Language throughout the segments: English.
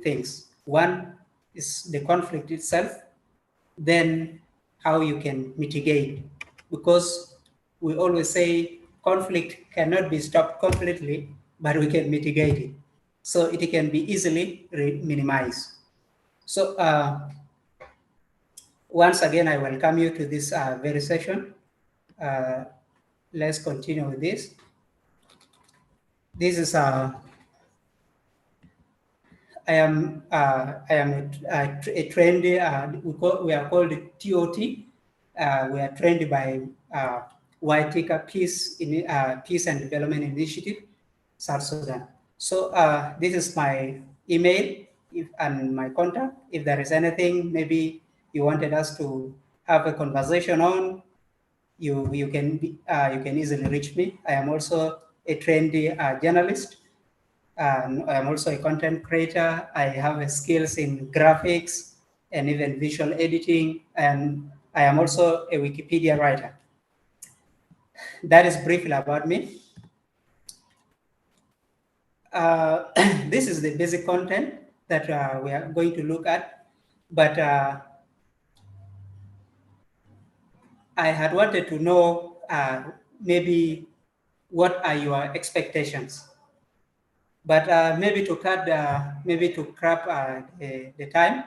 things. One is the conflict itself, then how you can mitigate. Because we always say conflict cannot be stopped completely, but we can mitigate it. So it can be easily minimized. So once again, I welcome you to this very session. Let's continue with this. This is I am a trained. We are called TOT. We are trained by Waitika Peace and Development Initiative, South Sudan. So this is my email and my contact. If there is anything maybe you wanted us to have a conversation on, you can easily reach me. I am also a trained journalist. I am also a content creator. I have skills in graphics and even visual editing, and I am also a Wikipedia writer. That is briefly about me. This is the basic content that we are going to look at, but I had wanted to know maybe what are your expectations. But maybe to grab the time,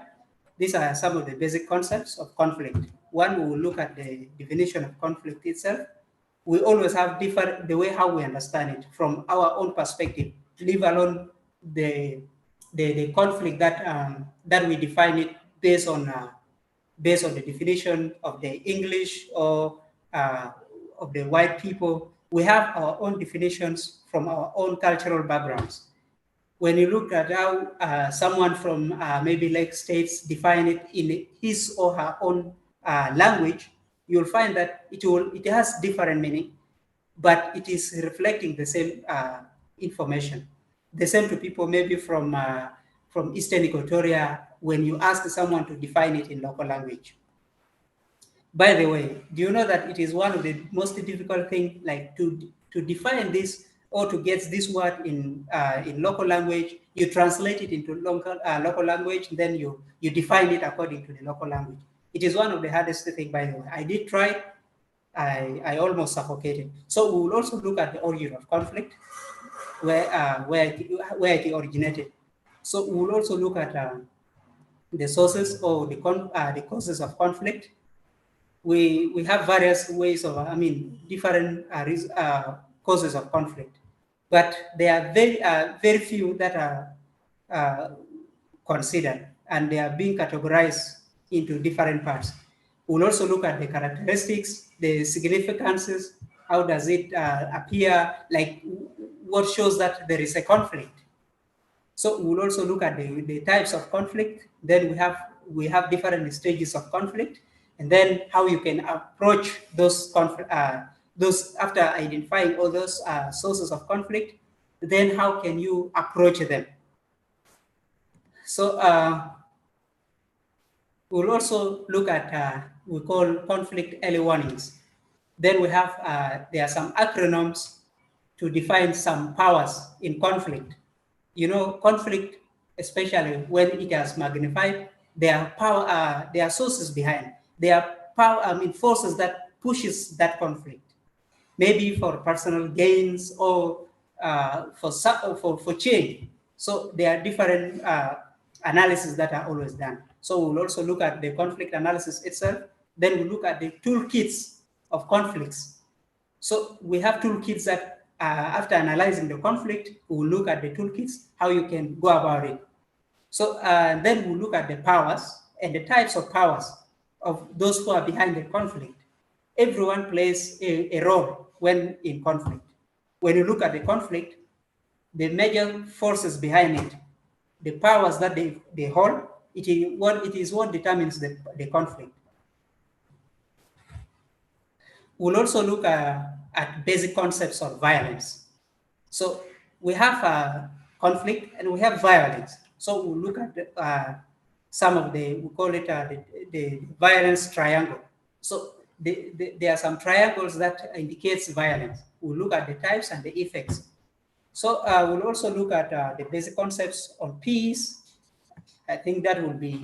these are some of the basic concepts of conflict. One, we will look at the definition of conflict itself. We always have the way how we understand it from our own perspective, leave alone the conflict that we define it based on the definition of the English or of the white people. We have our own definitions from our own cultural backgrounds. When you look at how someone from maybe Lake States define it in his or her own language, you'll find that it has different meaning, but it is reflecting the same information. The same to people maybe from Eastern Equatoria when you ask someone to define it in local language. By the way, do you know that it is one of the most difficult things, like to define this or to get this word in local language? You translate it into local language, then you define it according to the local language. It is one of the hardest things, by the way. I did try. I almost suffocated. So we will also look at the origin of conflict, where it originated. So we will also look at the sources or the causes of conflict. We have various ways of, different causes of conflict, but there are very few that are considered, and they are being categorized into different parts. We'll also look at the characteristics, the significances, how does it appear, like what shows that there is a conflict. So we'll also look at the types of conflict. Then we have different stages of conflict, and then how you can approach those after identifying all those sources of conflict. Then how can you approach them? So we'll also look at we call conflict early warnings. Then we have there are some acronyms to define some powers in conflict. You know, conflict, especially when it has magnified, there are power, there are sources behind. There are forces that pushes that conflict, maybe for personal gains or for change. So there are different analysis that are always done. So we'll also look at the conflict analysis itself. Then we look at the toolkits of conflicts. So we have toolkits that after analyzing the conflict, we'll look at the toolkits, how you can go about it. So then we'll look at the powers and the types of powers of those who are behind the conflict. Everyone plays a role when in conflict. When you look at the conflict, the major forces behind it, the powers that they hold, it is what determines the conflict. We'll also look at basic concepts of violence. So we have conflict and we have violence. So we'll look at some of we call it the violence triangle. So there are some triangles that indicates violence. We'll look at the types and the effects. So we'll also look at the basic concepts on peace, I think that will be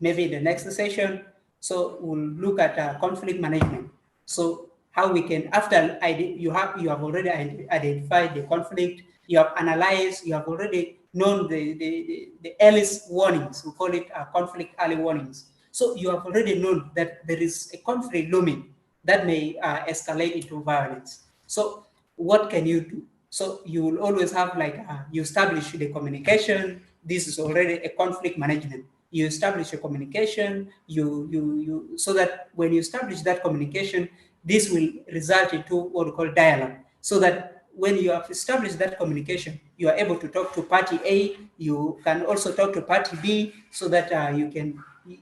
maybe the next session. So we'll look at conflict management. So how we can, after you have already identified the conflict, you have analyzed, you have already known the earliest warnings. We call it conflict early warnings. So you have already known that there is a conflict looming that may escalate into violence. So what can you do? So you will always have like, you establish the communication. This is already a conflict management. You establish a communication, so that when you establish that communication, this will result into what we call dialogue. So that when you have established that communication, you are able to talk to party A, you can also talk to party B, so that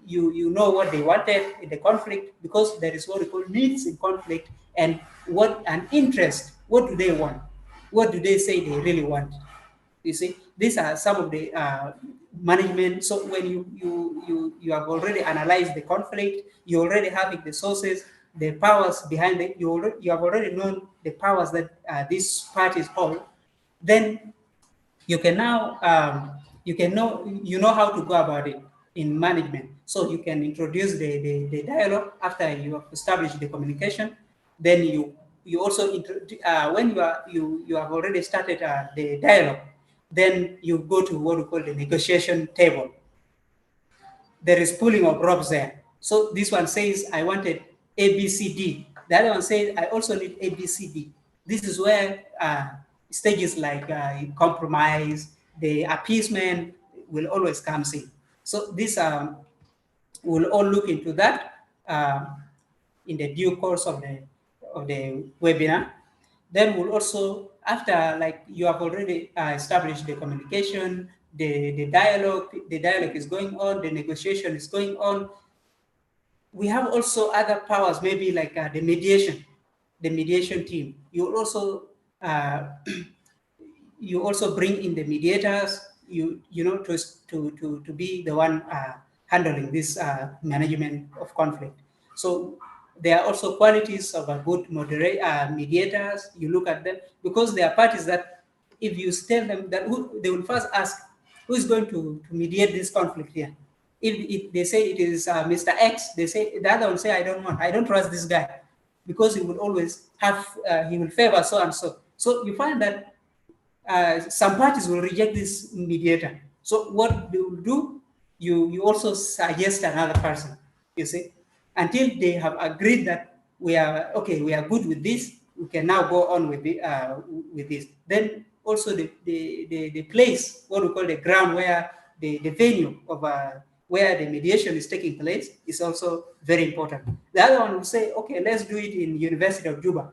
you know what they wanted in the conflict, because there is what we call needs in conflict, and what an interest, what do they want? What do they say they really want? You see, these are some of the management. So when you have already analyzed the conflict, you already have the sources, the powers behind it. You have already known the powers that these parties hold. Then you can now you know how to go about it in management. So you can introduce the dialogue after you have established the communication. Then you also when you have already started the dialogue, then you go to what we call the negotiation table. There is pulling of ropes there. So this one says I wanted A, B, C, D. The other one says I also need A, B, C, D. This is where stages like compromise, the appeasement will always come in. So this we'll all look into that in the due course of the webinar. Then we'll also, after like you have already established the communication, the dialogue is going on, the negotiation is going on. We have also other powers, maybe like the mediation team. You will also you also bring in the mediators, to be the one handling this management of conflict. So there are also qualities of a good mediators. You look at them, because there are parties that if you tell them that they will first ask, who is going to mediate this conflict here? If they say it is Mr. X, they say, the other one say, I don't trust this guy, because he will always have, he will favor so and so. So you find that some parties will reject this mediator. So what they will do, you also suggest another person, you see, until they have agreed that we are good with this, we can now go on with this. Then also the place, what we call the ground, where the venue of where the mediation is taking place, is also very important. The other one will say, okay, let's do it in University of Juba.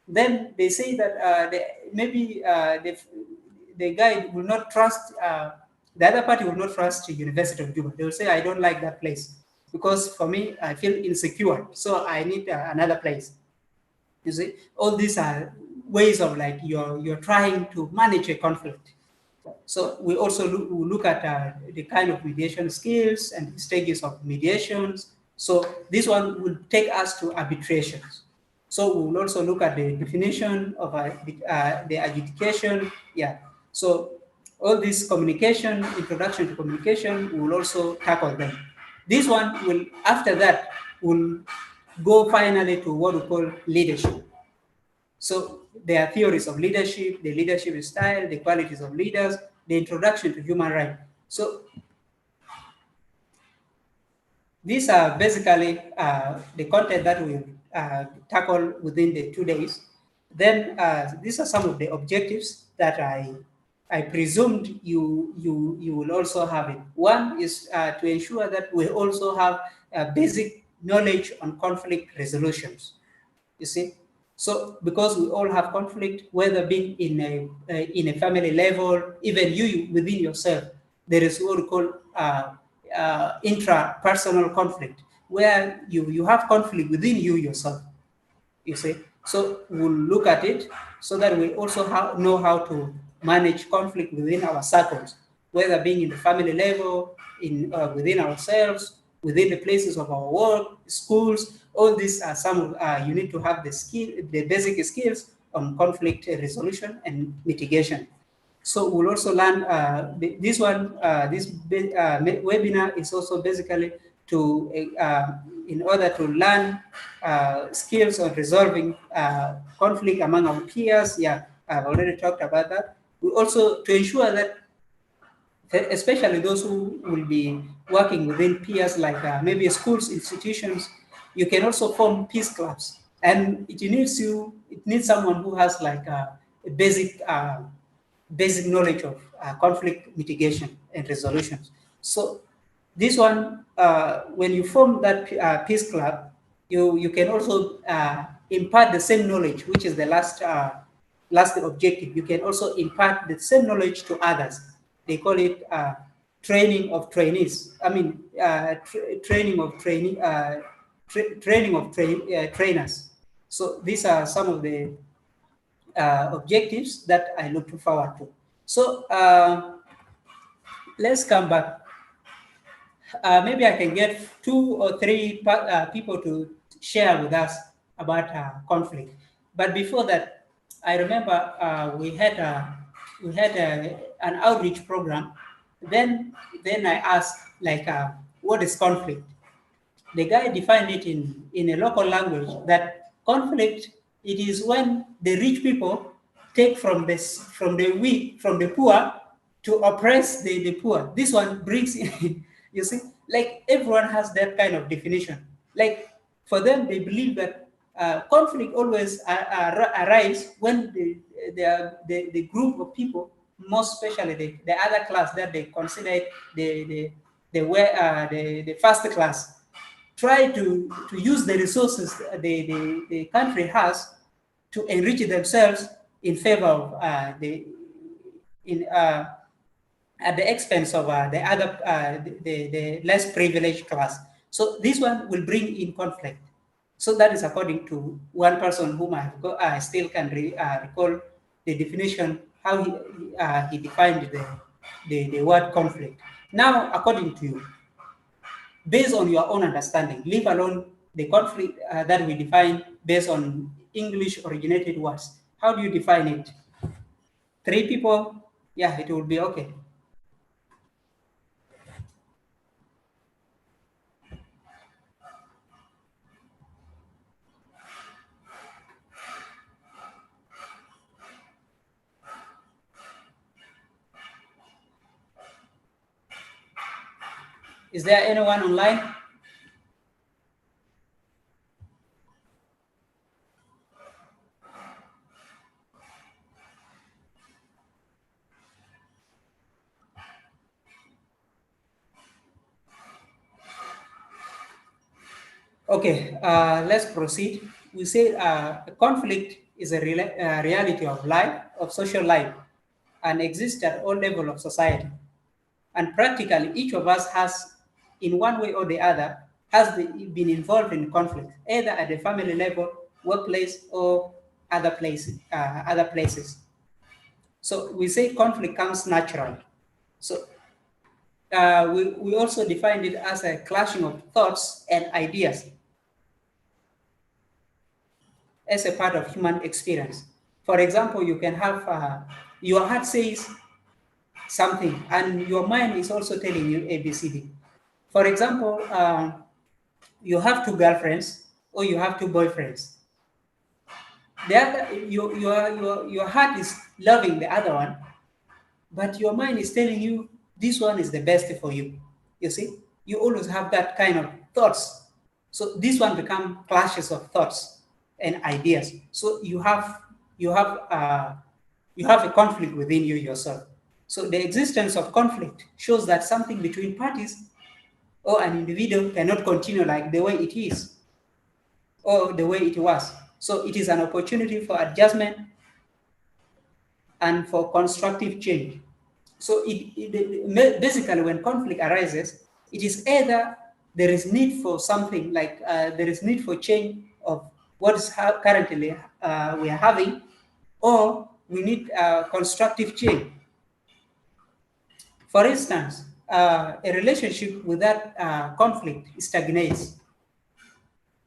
Then they say that maybe the guy will not trust, the other party will not trust the University of Juba. They will say, I don't like that place, because for me, I feel insecure, so I need another place. You see, all these are ways of like you're trying to manage a conflict. So we also look at the kind of mediation skills and stages of mediations. So this one will take us to arbitrations. So we will also look at the definition of the adjudication. Yeah. So all this communication, introduction to communication, we will also tackle them. This one will, after that, will go finally to what we call leadership. So there are theories of leadership, the leadership style, the qualities of leaders, the introduction to human rights. So these are basically the content that we'll tackle within the 2 days. Then these are some of the objectives that I presumed you will also have it. One is to ensure that we also have basic knowledge on conflict resolutions. You see, so because we all have conflict, whether being in a family level, even you within yourself, there is what we call intrapersonal conflict, where you have conflict within you yourself. You see, so we'll look at it so that we also know how to manage conflict within our circles, whether being in the family level, in within ourselves, within the places of our work, schools. All these are some you need to have the basic skills on conflict resolution and mitigation. So we'll also learn this one. This webinar is also basically to in order to learn skills on resolving conflict among our peers. Yeah, I've already talked about that. We also to ensure that especially those who will be working within peers like maybe schools, institutions, you can also form peace clubs. And it needs someone who has like a basic knowledge of conflict mitigation and resolutions. So this one, when you form that peace club, you can also impart the same knowledge, which is the last objective. You can also impart the same knowledge to others. They call it training of trainees. I mean, training of trainers. So these are some of the objectives that I look forward to. So let's come back. Maybe I can get 2 or 3 people to share with us about conflict. But before that, I remember we had an outreach program. Then I asked like, what is conflict? The guy defined it in a local language that conflict, it is when the rich people take from the poor to oppress the poor. This one brings in, you see, like everyone has that kind of definition. Like for them, they believe that conflict always arise when the group of people, most especially the other class that they consider the first class, try to use the resources the country has to enrich themselves in favor of in at the expense of the less privileged class. So this one will bring in conflict. So that is according to one person whom I still can recall the definition, how he defined the word conflict. Now, according to you, based on your own understanding, leave alone the conflict that we define based on English originated words. How do you define it? 3 people, yeah, it will be okay. Is there anyone online? Okay, let's proceed. We say conflict is a reality of life, of social life, and exists at all levels of society. And practically, each of us has, in one way or the other, been involved in conflict, either at the family level, workplace, or other places. So we say conflict comes naturally. So we also defined it as a clashing of thoughts and ideas as a part of human experience. For example, you can have your heart says something and your mind is also telling you ABCD. For example, you have 2 girlfriends or you have 2 boyfriends. The other, your heart is loving the other one, but your mind is telling you this one is the best for you. You see, you always have that kind of thoughts. So this one become clashes of thoughts and ideas. So you have a conflict within you yourself. So the existence of conflict shows that something between parties or an individual cannot continue like the way it is or the way it was. So it is an opportunity for adjustment and for constructive change. So basically, when conflict arises, it is either there is need for something like there is need for change of what is currently we are having, or we need constructive change. For instance, a relationship without conflict stagnates,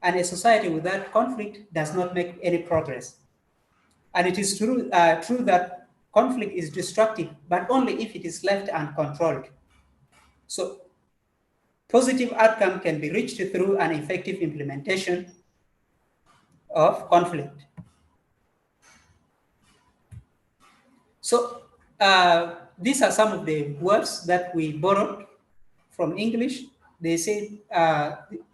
and a society without conflict does not make any progress. And it is true that conflict is destructive, but only if it is left uncontrolled. So positive outcome can be reached through an effective implementation of conflict. So these are some of the words that we borrowed from English. They say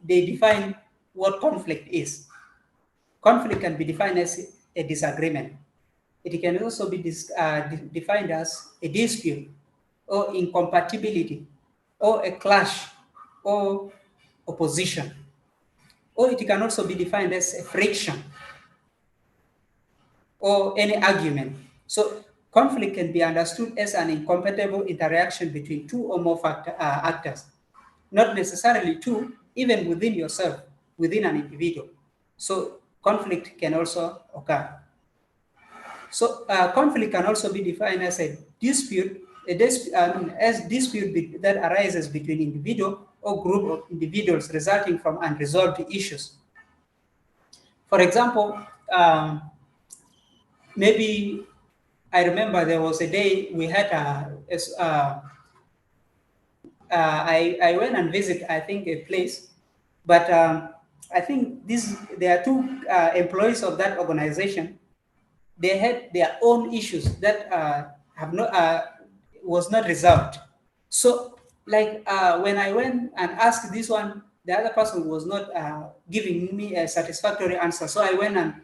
they define what conflict is. Conflict can be defined as a disagreement. It can also be defined as a dispute or incompatibility or a clash or opposition. Or it can also be defined as a friction or any argument. So conflict can be understood as an incompatible interaction between two or more actors, not necessarily two, even within yourself, within an individual. So conflict can also occur. So conflict can also be defined as a dispute, as dispute that arises between individual or group of individuals resulting from unresolved issues. For example, maybe I remember there was a day we had I went and visit, I think, a place, but I think there are two employees of that organization. They had their own issues that have not was not resolved. So, like when I went and asked this one, the other person was not giving me a satisfactory answer. So I went and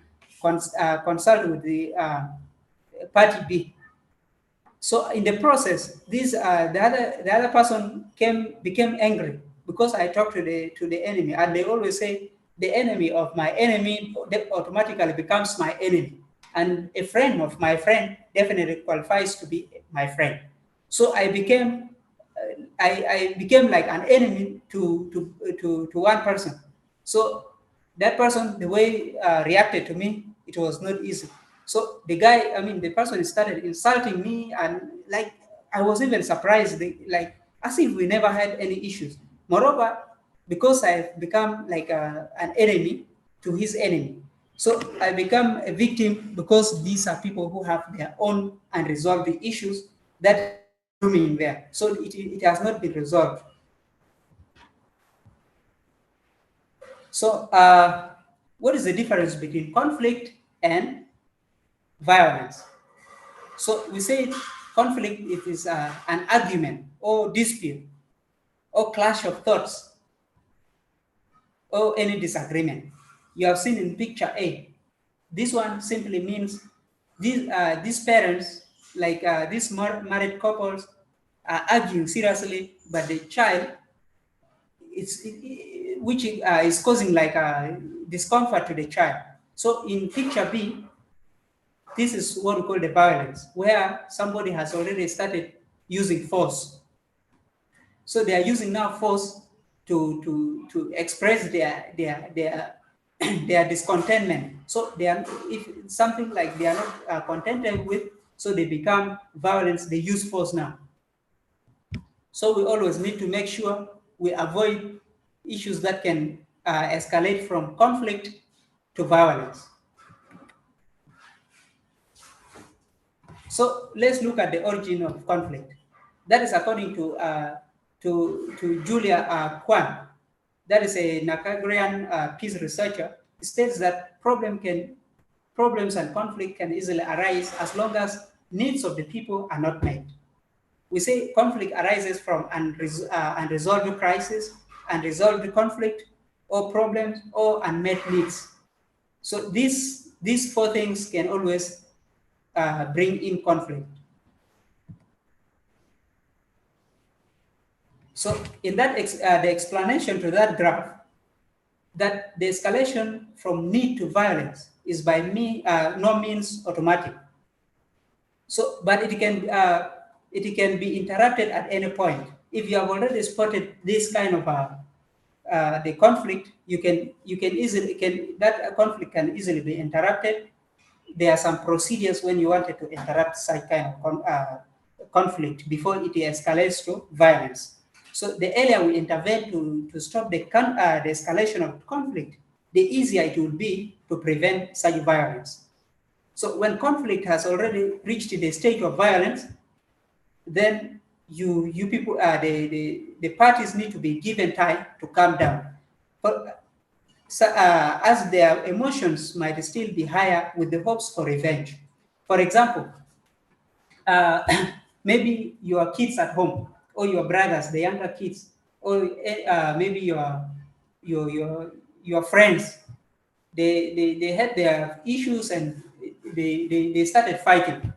consulted with the party B. So in the process, the other person became angry because I talked to the enemy, and they always say the enemy of my enemy automatically becomes my enemy, and a friend of my friend definitely qualifies to be my friend. So I became I became like an enemy to one person. So that person, the way reacted to me, it was not easy. So the guy, the person started insulting me, and like I was even surprised, like as if we never had any issues. Moreover, because I've become like an enemy to his enemy, so I become a victim because these are people who have their own unresolved issues that blooming there. So it has not been resolved. So what is the difference between conflict and violence? So we say conflict, it is an argument or dispute or clash of thoughts or any disagreement. You have seen in picture A. This one simply means these parents, like these married couples, are arguing seriously, but the child, which is causing like a discomfort to the child. So in picture B, this is what we call the violence, where somebody has already started using force. So they are using now force to express their their discontentment. So they are, if something like they are not contented with, so they become violence. They use force now. So we always need to make sure we avoid issues that can escalate from conflict to violence. So let's look at the origin of conflict. That is according to Julia Kwan. That is a Nicaraguan peace researcher. States that problems and conflict can easily arise as long as needs of the people are not met. We say conflict arises from unresolved crisis, unresolved conflict, or problems, or unmet needs. So these four things can always bring in conflict. So in that the explanation to that graph, that the escalation from need to violence is by no means automatic. So, but it can be interrupted at any point. If you have already spotted this kind of the conflict, that conflict can easily be interrupted. There are some procedures when you wanted to interrupt such kind of conflict before it escalates to violence. So the earlier we intervene to stop the escalation of conflict, the easier it will be to prevent such violence. So when conflict has already reached the stage of violence, then you people, the parties need to be given time to calm down. But so, as their emotions might still be higher with the hopes for revenge. For example, uh, maybe your kids at home, or your brothers, the younger kids, or maybe your friends, they had their issues and they started fighting.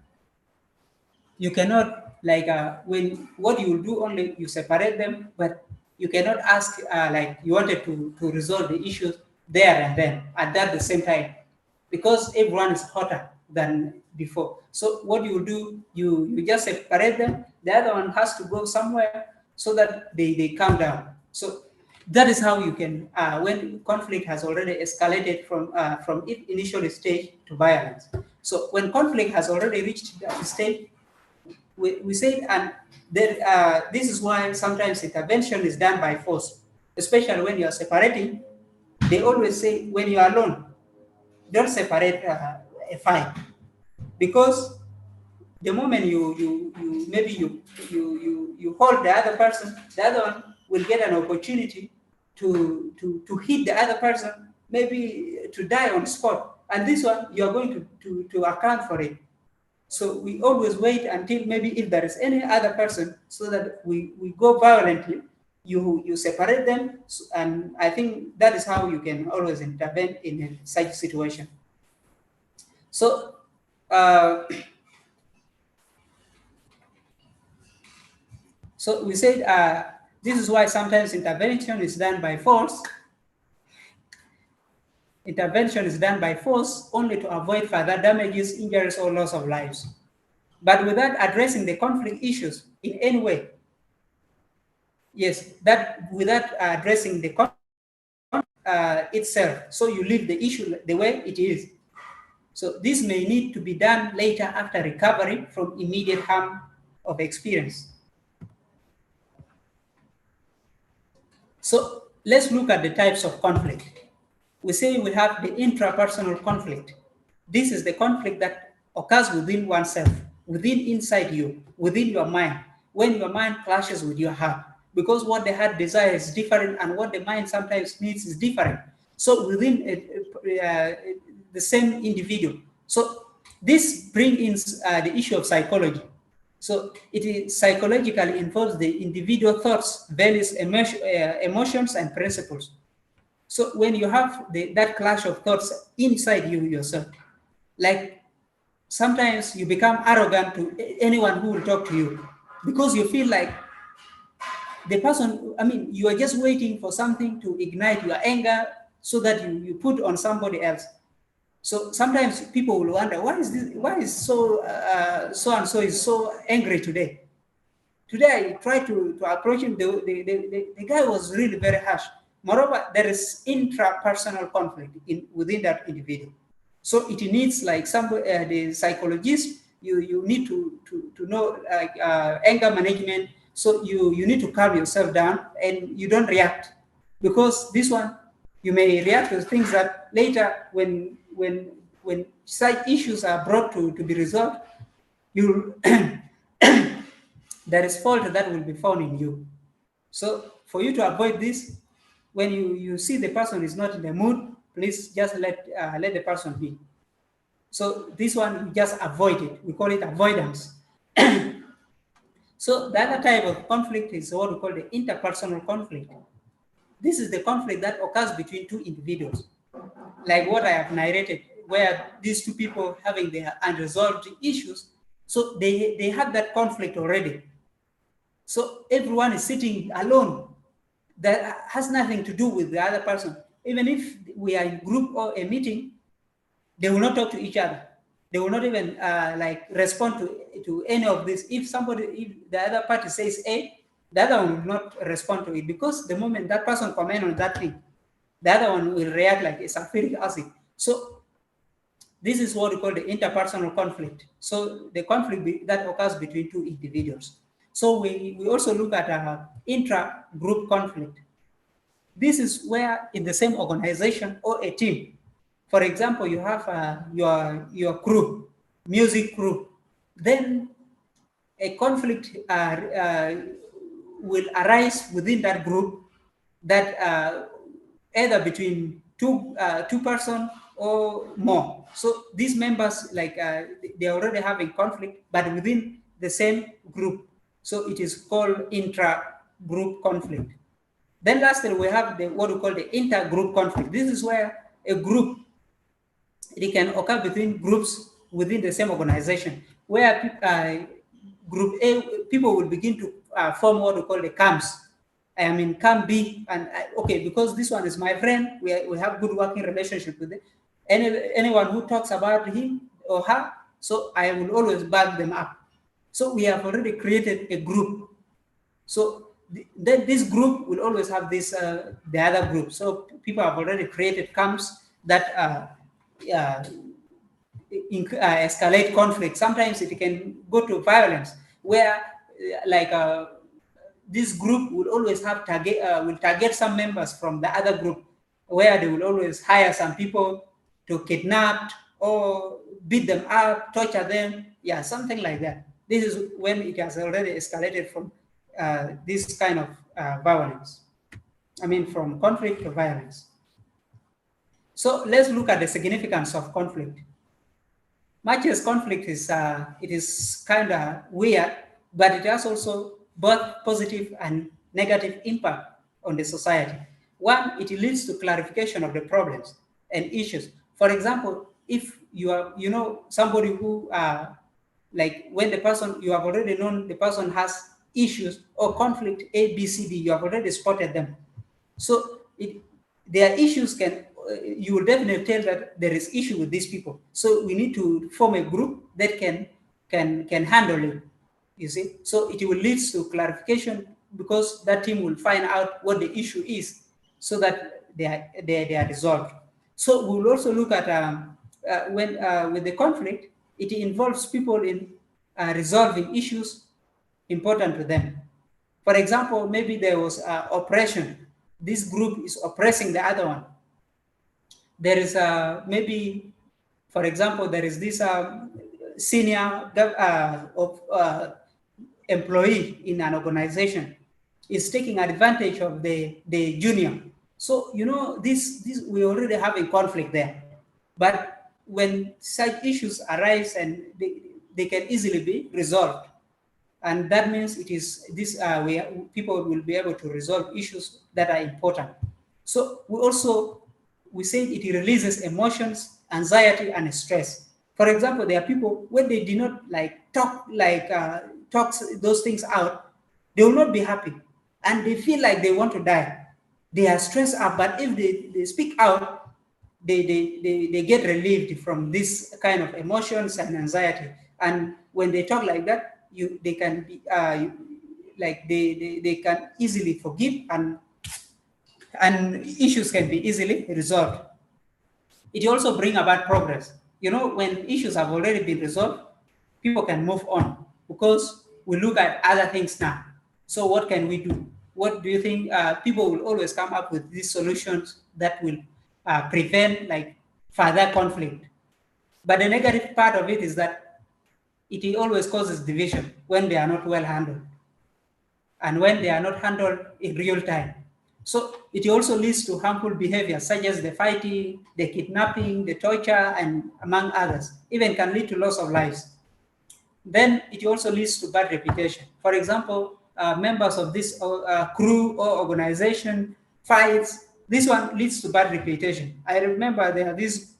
You cannot, like, when what you will do, only you separate them, but you cannot ask, like, you wanted to resolve the issues there and then at that the same time, because everyone is hotter than before. So what you do, you just separate them. The other one has to go somewhere so that they calm down. So that is how you can, when conflict has already escalated from its initial stage to violence. So when conflict has already reached that stage, we say, and there, this is why sometimes intervention is done by force, especially when you are separating. They always say, when you are alone, don't separate a fight, because the moment you maybe you hold the other person, the other one will get an opportunity to hit the other person, maybe to die on spot, and this one you are going to account for it. So we always wait until maybe if there is any other person, so that we go violently, you separate them, and I think that is how you can always intervene in such situation. So uh, so we said, this is why sometimes intervention is done by force. Intervention is done by force only to avoid further damages, injuries, or loss of lives, but without addressing the conflict issues in any way. Yes, that without addressing the conflict itself. So you leave the issue the way it is. So this may need to be done later after recovery from immediate harm of experience. So let's look at the types of conflict. We say we have the intrapersonal conflict. This is the conflict that occurs within oneself, within inside you, within your mind, when your mind clashes with your heart, because what the heart desires is different and what the mind sometimes needs is different. So within the same individual. So this brings in the issue of psychology. So it is psychologically involves the individual thoughts, values, emotions, and principles. So when you have that clash of thoughts inside you yourself, like sometimes you become arrogant to anyone who will talk to you, because you feel like the person, I mean, you are just waiting for something to ignite your anger so that you put on somebody else. So sometimes people will wonder, why is so and so is so angry today? Today I tried to approach him, the guy was really very harsh. Moreover, there is intrapersonal conflict within that individual. So it needs, like, the psychologist, you need to know, like, anger management. So you need to calm yourself down and you don't react, because this one, you may react to things that later, when such issues are brought to be resolved, you there is fault that will be found in you. So for you to avoid this, when you see the person is not in the mood, please just let the person be. So this one, you just avoid it. We call it avoidance. So the other type of conflict is what we call the interpersonal conflict. This is the conflict that occurs between two individuals, like what I have narrated, where these two people having their unresolved issues. So they have that conflict already. So everyone is sitting alone. That has nothing to do with the other person. Even if we are in group or a meeting, they will not talk to each other. They will not even like respond to any of this. If the other party says A, the other one will not respond to it, because the moment that person comment on that thing, the other one will react like it's sulfuric acid. So this is what we call the interpersonal conflict. So the conflict that occurs between two individuals. So we also look at intra-group conflict. This is where in the same organization or a team, For example, you have your group, music group, then a conflict will arise within that group that either between two person or more. So these members, like they already have a conflict, but within the same group. So it is called intra-group conflict. Then lastly, we have what we call the inter-group conflict. This is where a group, it can occur between groups within the same organization, where group A people will begin to form what we call the camps. I am in camp B, and okay, because this one is my friend, we have good working relationship with it. Anyone who talks about him or her, so I will always back them up. So we have already created a group. So then this group will always have this the other group. So people have already created camps that escalate conflict. Sometimes it can go to violence, where like this group will always have will target some members from the other group, where they will always hire some people to kidnap or beat them up, torture them, yeah, something like that. This is when it has already escalated from this kind of violence. I mean, from conflict to violence. So let's look at the significance of conflict. Much as conflict is, it is kind of weird, but it has also both positive and negative impact on the society. One, it leads to clarification of the problems and issues. For example, if you are, somebody who, like when the person, you have already known the person has issues or conflict A, B, C, D, you have already spotted them. So their issues can, you will definitely tell that there is issue with these people. So we need to form a group that can handle it, you see. So it will lead to clarification, because that team will find out what the issue is, so that they are resolved. So we will also look at when with the conflict, it involves people in resolving issues important to them. For example, maybe there was oppression. This group is oppressing the other one. There is maybe, for example, there is this senior employee in an organization is taking advantage of the junior. So, this we already have a conflict there. But when such issues arise, and they can easily be resolved. And that means it is this people will be able to resolve issues that are important. So we say it releases emotions, anxiety, and stress. For example, there are people, when they do not talk those things out, they will not be happy, and they feel like they want to die. They are stressed out, but if they speak out, they get relieved from this kind of emotions and anxiety. And when they talk like that, they can be they can easily forgive, and issues can be easily resolved. It also brings about progress. When issues have already been resolved, people can move on, because we look at other things now. So what can we do? What do you think? People will always come up with these solutions that will prevent further conflict. But the negative part of it is that it always causes division when they are not well handled, and when they are not handled in real time. So it also leads to harmful behavior, such as the fighting, the kidnapping, the torture, and among others. Even can lead to loss of lives. Then it also leads to bad reputation. For example, members of this crew or organization fights. This one leads to bad reputation. I remember there are these.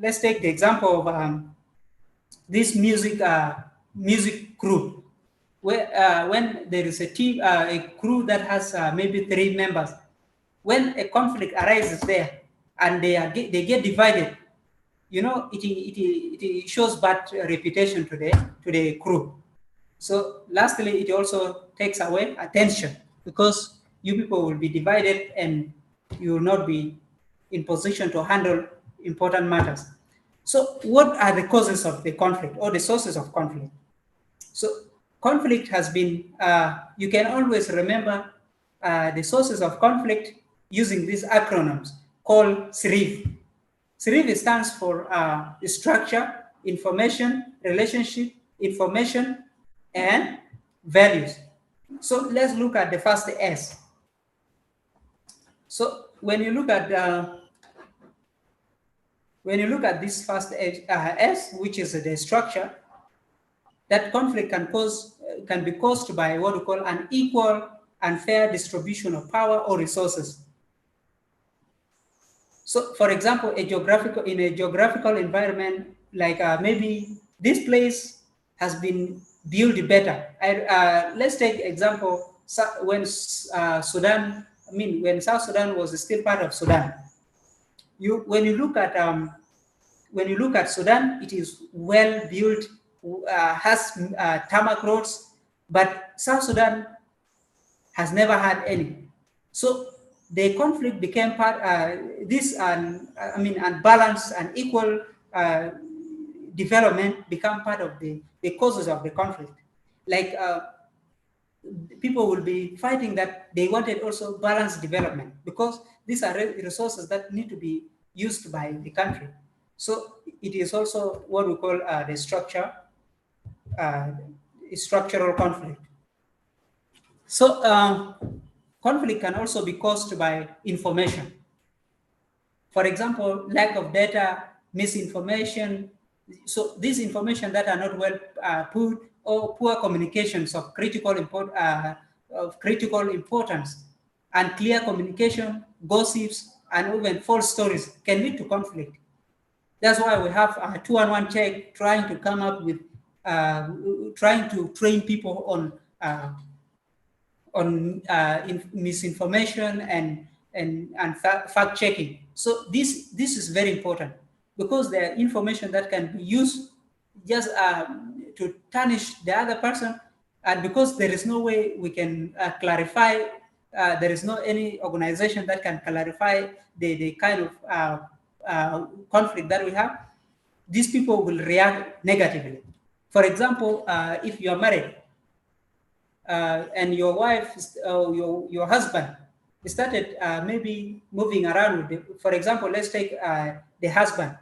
Let's take the example of this music group, where when there is a team, a crew that has maybe 3 members, when a conflict arises there and they get divided, it shows bad reputation to the crew. So lastly, it also takes away attention, because you people will be divided and you will not be in position to handle important matters. So what are the causes of the conflict, or the sources of conflict? So conflict has been, you can always remember the sources of conflict using these acronyms. called SRIF. SRIF stands for structure, information, relationship, information, and values. So let's look at the first S. So when you look at this first S, which is the structure, that conflict can be caused by what we call an equal and fair distribution of power or resources. So, for example, in a geographical environment, like maybe this place has been built better. Let's take example when Sudan. I mean, when South Sudan was still part of Sudan. When you look at Sudan, it is well built, has tarmac roads, but South Sudan has never had any. So the conflict became part, unbalanced and equal development become part of the causes of the conflict. Like people will be fighting that they wanted also balanced development, because these are resources that need to be used by the country. So it is also what we call the structural conflict. So conflict can also be caused by information. For example, lack of data, misinformation. So these information that are not well put, or poor communications of critical importance, and clear communication, gossips, and even false stories can lead to conflict. That's why we have a 2-on-1 check trying to come up with, trying to train people on misinformation and fact checking. So this is very important, because there are information that can be used just to tarnish the other person, and because there is no way we can clarify, there is no any organization that can clarify the kind of conflict that we have, these people will react negatively. For example, if you are married, and your wife, your husband started maybe moving around with for example, let's take the husband.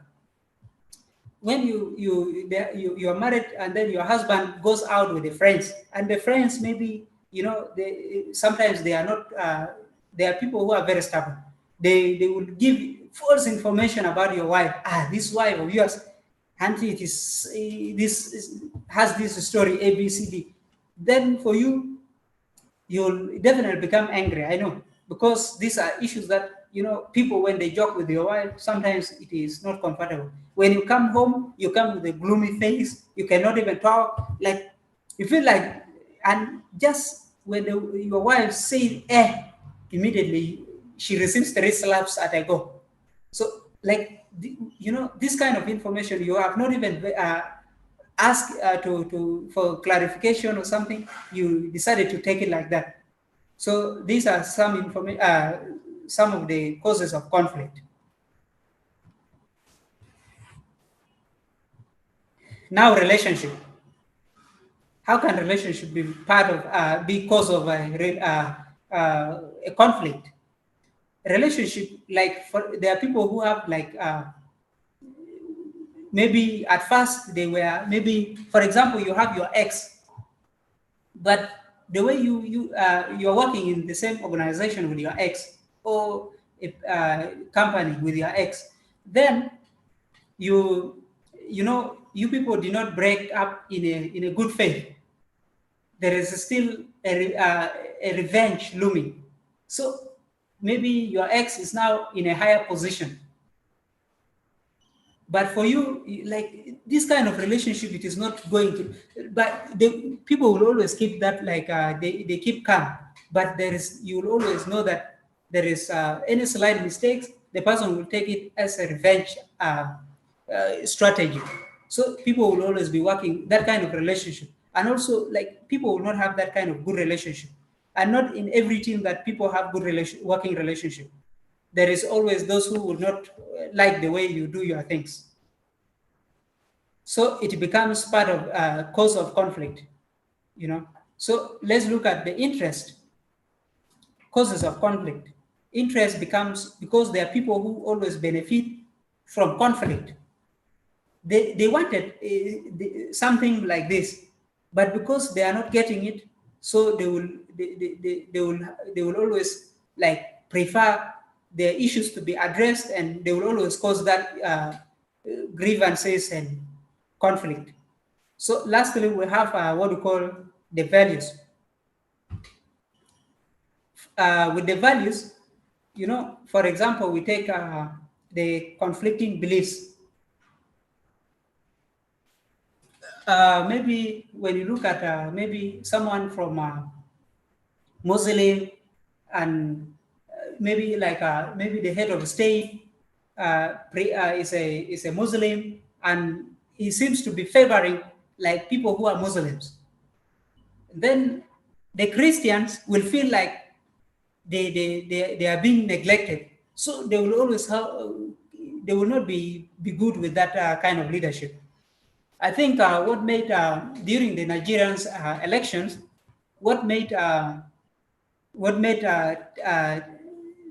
When you are married, and then your husband goes out with the friends, and the friends maybe, sometimes they are not, they are people who are very stubborn. They will give false information about your wife. This wife of yours, auntie, it is has this story A, B, C, D. Then for you, you'll definitely become angry. I know, because these are issues that, people, when they joke with your wife, sometimes it is not comfortable. When you come home, you come with a gloomy face. You cannot even talk. Like, you feel like, and just when your wife says immediately she receives 3 slaps at a go. So, like, this kind of information, you have not even asked for clarification or something. You decided to take it like that. So these are some of the causes of conflict. Now, relationship. How can relationship be part of, be cause of a conflict? Relationship, like, there are people who have, like, maybe at first they were, maybe, for example, you have your ex, but the way you're working in the same organization with your ex, or a company with your ex, then you people did not break up in a good faith. There is still a revenge looming. So maybe your ex is now in a higher position, but for you, like, this kind of relationship, it is not going to, but the people will always keep that, like, they keep calm, but you will always know that there is any slight mistakes, the person will take it as a revenge strategy. So people will always be working that kind of relationship, and also, like, people will not have that kind of good relationship, and not in every team that people have good working relationship. There is always those who will not like the way you do your things. So it becomes part of cause of conflict, So let's look at the interest, causes of conflict. interest becomes, because there are people who always benefit from conflict. They wanted something like this, but because they are not getting it, so they will always like prefer their issues to be addressed, and they will always cause that grievances and conflict. So lastly, we have what we call the values. With the values, you know, for example, we take the conflicting beliefs. Maybe when you look at maybe someone from Muslim, and maybe the head of the state is a Muslim, and he seems to be favoring like people who are Muslims. Then the Christians will feel like they are being neglected, so they will always have, they will not be good with that kind of leadership. I think what made during the Nigerians elections, what made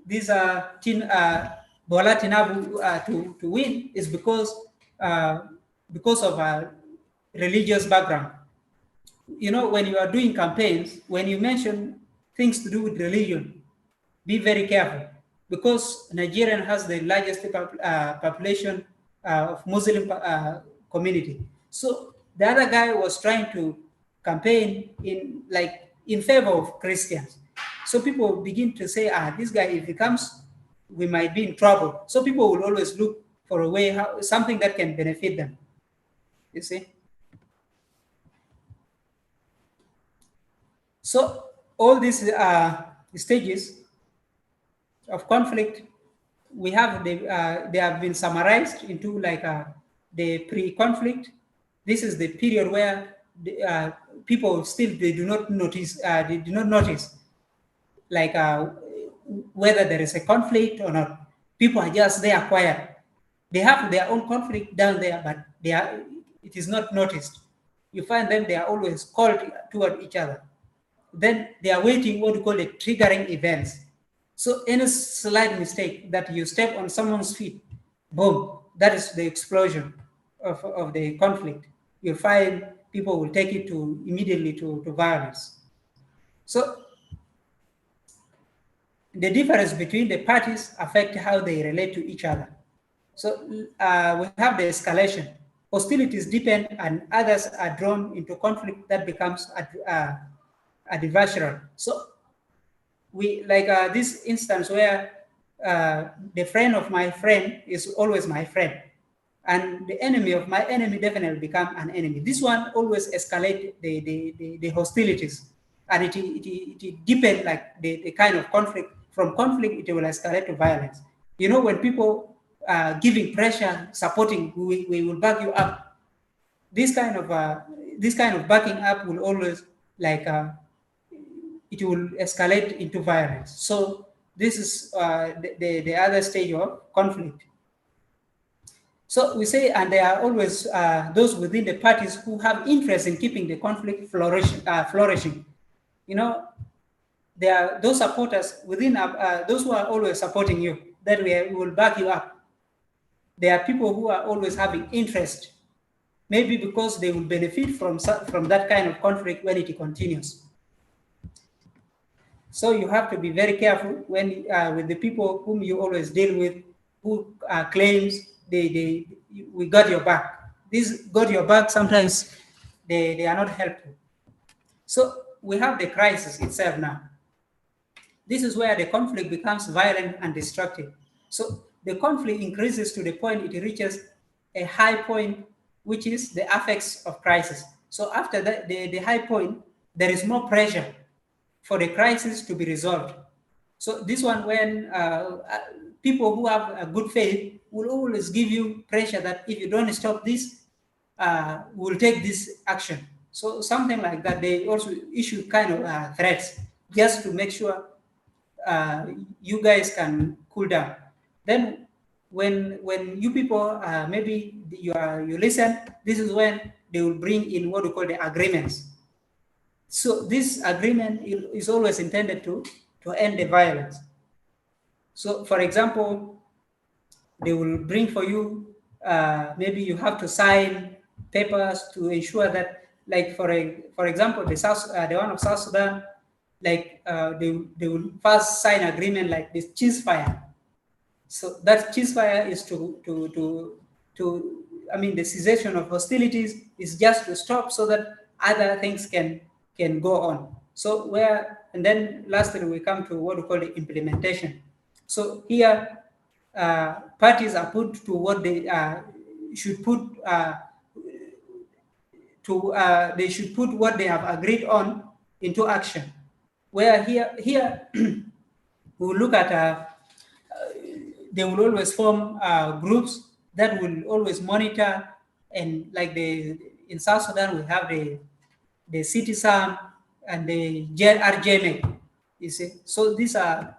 this Bola Tinubu to win is because of religious background. You know, when you are doing campaigns, when you mention things to do with religion, be very careful, because Nigerian has the largest population of Muslim community. So the other guy was trying to campaign in favor of Christians. So people begin to say, this guy, if he comes, we might be in trouble. So people will always look for a way, something that can benefit them. You see? So all these stages of conflict, we have they have been summarized into like the pre-conflict. This is the period where people still they do not notice like whether there is a conflict or not. People are just there quiet. They have their own conflict down there, but it is not noticed. You find them, they are always called toward each other. Then they are waiting what we call the triggering events. So any slight mistake that you step on someone's feet, boom, that is the explosion of the conflict. You'll find people will take it immediately to violence. So the difference between the parties affect how they relate to each other. So we have the escalation. Hostilities deepen and others are drawn into conflict that becomes adversarial. So we like this instance where the friend of my friend is always my friend, and the enemy of my enemy definitely become an enemy. This one always escalate the hostilities, and it deepen like the kind of conflict. From conflict, it will escalate to violence. You know, when people giving pressure, supporting, we will back you up. This kind of backing up will always like it will escalate into violence. So this is the other stage of conflict. So we say, and there are always those within the parties who have interest in keeping the conflict flourishing. You know, there are those supporters within those who are always supporting you, that we will back you up. There are people who are always having interest, maybe because they will benefit from that kind of conflict when it continues. So you have to be very careful when with the people whom you always deal with, who claims we got your back. This got your back, sometimes they are not helpful. So we have the crisis itself now. This is where the conflict becomes violent and destructive. So the conflict increases to the point it reaches a high point, which is the apex of crisis. So after that, the high point, there is more pressure for the crisis to be resolved. So this one, when people who have a good faith will always give you pressure that if you don't stop this, we'll take this action. So something like that. They also issue kind of threats just to make sure you guys can cool down. Then when you people maybe you listen, this is when they will bring in what we call the agreements. So this agreement is always intended to end the violence. So, for example, they will bring for you, maybe you have to sign papers to ensure that, like for example, the one of South Sudan, like they will first sign agreement like this ceasefire. So that ceasefire is to I mean, the cessation of hostilities is just to stop so that other things can go on. So and then lastly we come to what we call the implementation. So here parties are put to what they should put they should put what they have agreed on into action. Where here we will look at they will always form groups that will always monitor, and like in South Sudan we have the CITISAM and the RJME, you see. So these are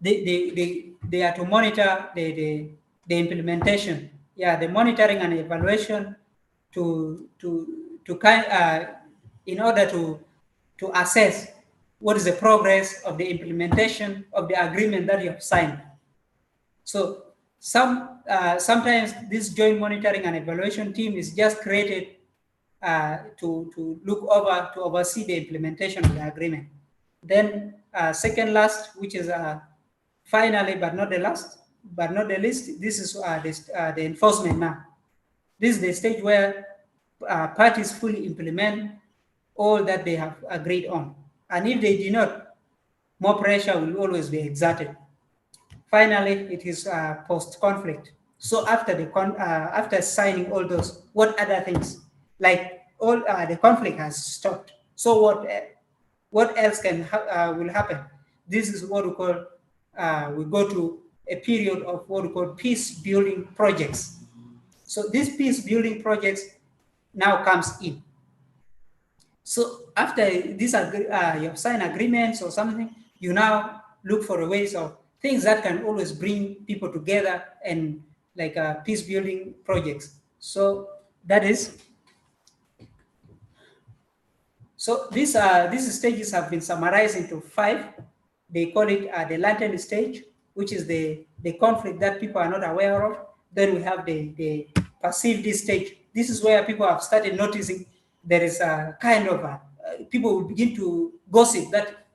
they are to monitor the implementation, yeah, the monitoring and evaluation to kind in order to assess what is the progress of the implementation of the agreement that you have signed. So sometimes this joint monitoring and evaluation team is just created to look over, to oversee the implementation of the agreement. Then second last, which is finally but not the last, but not the least, this is the enforcement now. This is the stage where parties fully implement all that they have agreed on. And if they do not, more pressure will always be exerted. Finally, it is post-conflict. So after signing all those, what other things? Like all the conflict has stopped. So what else will happen? This is what we call we go to a period of what we call peace building projects. So these peace building projects now comes in. So after these you have signed agreements or something, you now look for ways of things that can always bring people together, and like peace building projects. So that is, so these stages have been summarized into 5. They call it the lantern stage, which is the conflict that people are not aware of. Then we have the perceived stage. This is where people have started noticing there is a kind of people will begin to gossip that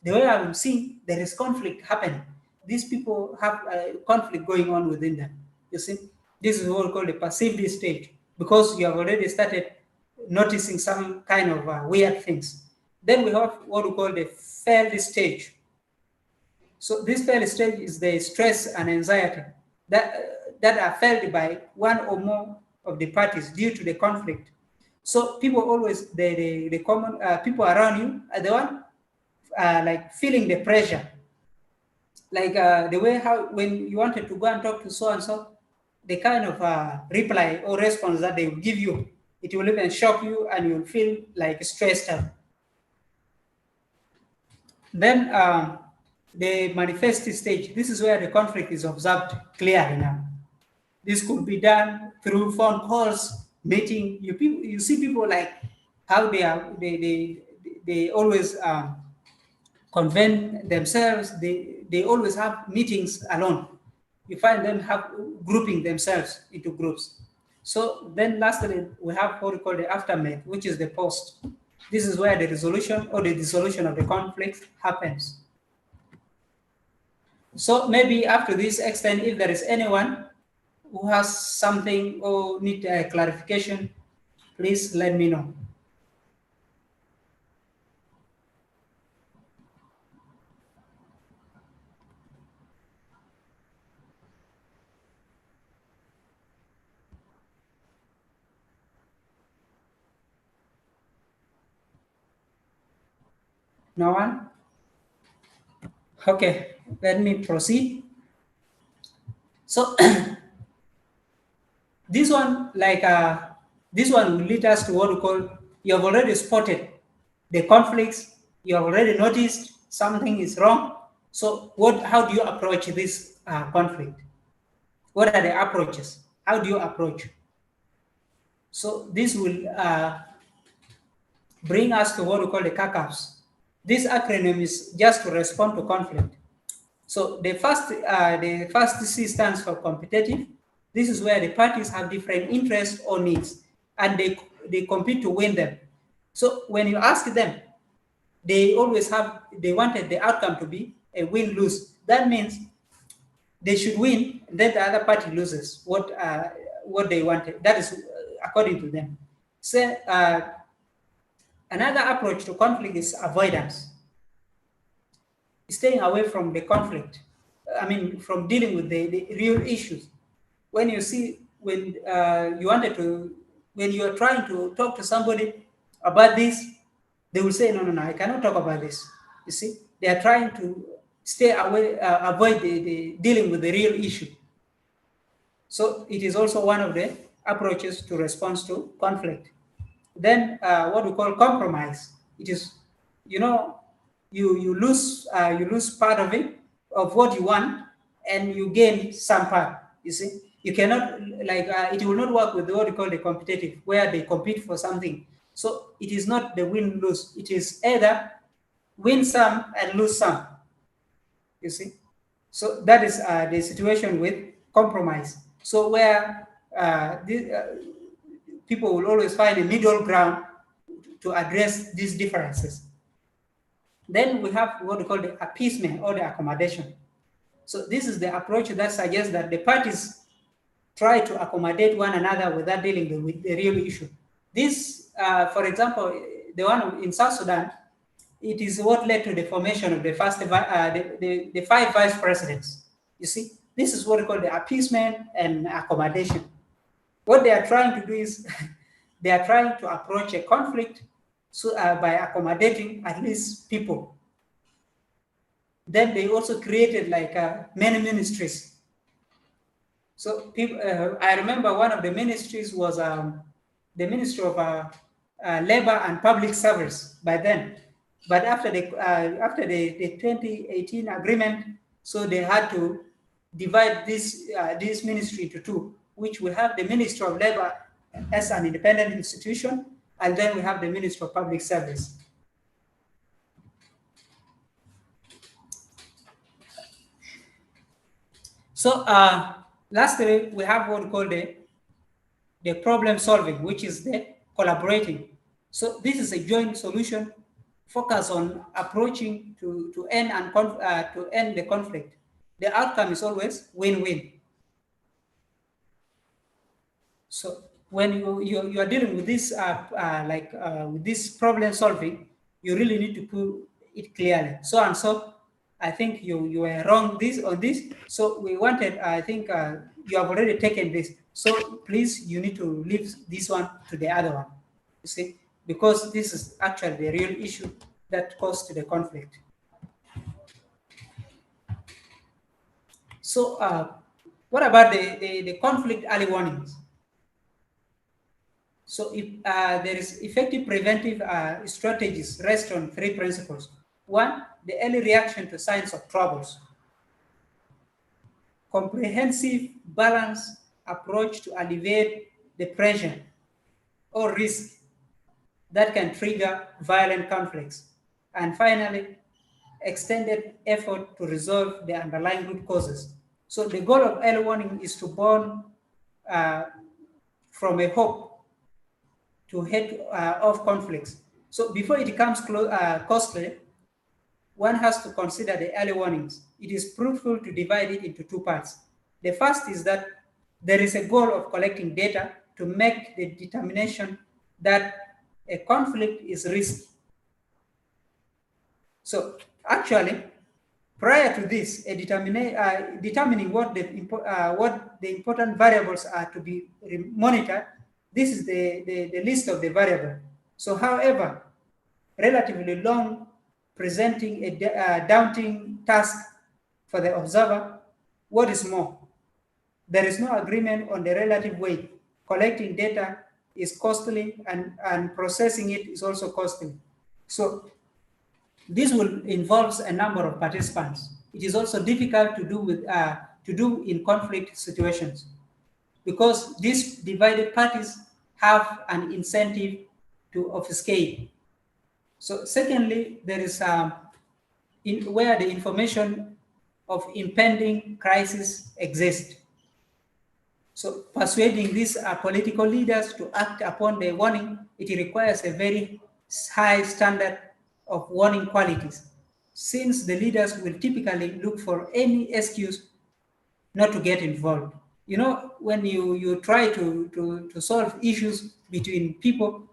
the way I'm seeing there is conflict happening. These people have conflict going on within them. You see, this is what we call the perceived stage, because you have already started noticing some kind of weird things. Then we have what we call the felt stage. So this felt stage is the stress and anxiety that are felt by one or more of the parties due to the conflict. So people always, the common people around you are the one like feeling the pressure. Like the way how when you wanted to go and talk to so and so, the kind of reply or response that they will give you, it will even shock you and you'll feel like stressed out. Then the manifest stage, this is where the conflict is observed clearly now. This could be done through phone calls, meeting. You see people like how they always convene themselves. They always have meetings alone. You find them grouping themselves into groups. So then lastly, we have what we call the aftermath, which is the post. This is where the resolution or the dissolution of the conflict happens. So maybe after this extent, if there is anyone who has something or need clarification, please let me know. No one? Okay, let me proceed. So this one, this one will lead us to what we call, you have already spotted the conflicts, you have already noticed something is wrong. So how do you approach this conflict? What are the approaches? How do you approach? So this will bring us to what we call the CACAPs. This acronym is just to respond to conflict. So the first C stands for competitive. This is where the parties have different interests or needs, and they compete to win them. So when you ask them, they wanted the outcome to be a win-lose. That means they should win, then the other party loses what they wanted. That is according to them. So another approach to conflict is avoidance, staying away from the conflict. I mean, from dealing with the real issues. When you see, when when you are trying to talk to somebody about this, they will say, no, no, no, I cannot talk about this. You see, they are trying to stay away, avoid the dealing with the real issue. So it is also one of the approaches to respond to conflict. Then what we call compromise. It is, you know, you lose part of it, of what you want, and you gain some part. You see, you cannot, like it will not work with what we call the competitive, where they compete for something. So it is not the win lose. It is either win some and lose some. You see, so that is the situation with compromise. So where people will always find a middle ground to address these differences. Then we have what we call the appeasement or the accommodation. So this is the approach that suggests that the parties try to accommodate one another without dealing with the real issue. This, for example, the one in South Sudan, it is what led to the formation of the the five vice presidents. You see, this is what we call the appeasement and accommodation. What they are trying to do is they are trying to approach a conflict by accommodating at least people. Then they also created like many ministries. So people, I remember one of the ministries was the Ministry of Labor and Public Service by then. But after the 2018 agreement, so they had to divide this ministry into two, which we have the Ministry of Labor as an independent institution, and then we have the Ministry of Public Service. So lastly, we have what we call the problem solving, which is the collaborating. So this is a joint solution focused on approaching to end the conflict. The outcome is always win-win. So when you are dealing with this with this problem solving, you really need to put it clearly. So and so, I think you were wrong on this. So we wanted, I think you have already taken this. So please, you need to leave this one to the other one. You see, because this is actually the real issue that caused the conflict. So what about the conflict early warnings? So if there is effective preventive strategies rest on three principles. One, the early reaction to signs of troubles. Comprehensive, balanced approach to alleviate the pressure or risk that can trigger violent conflicts. And finally, extended effort to resolve the underlying root causes. So the goal of early warning is to burn from a hope to head off conflicts. So before it becomes costly, one has to consider the early warnings. It is fruitful to divide it into two parts. The first is that there is a goal of collecting data to make the determination that a conflict is risky. So actually, prior to this, determining what the important variables are to be monitored, this is the list of the variables. So however, relatively long, presenting a daunting task for the observer. What is more, there is no agreement on the relative weight. Collecting data is costly and processing it is also costly. So this will involve a number of participants. It is also difficult to do in conflict situations because these divided parties have an incentive to obfuscate. So secondly, there is where the information of impending crisis exist. So persuading these political leaders to act upon the warning, it requires a very high standard of warning qualities, since the leaders will typically look for any excuse not to get involved. You know, when you try to solve issues between people,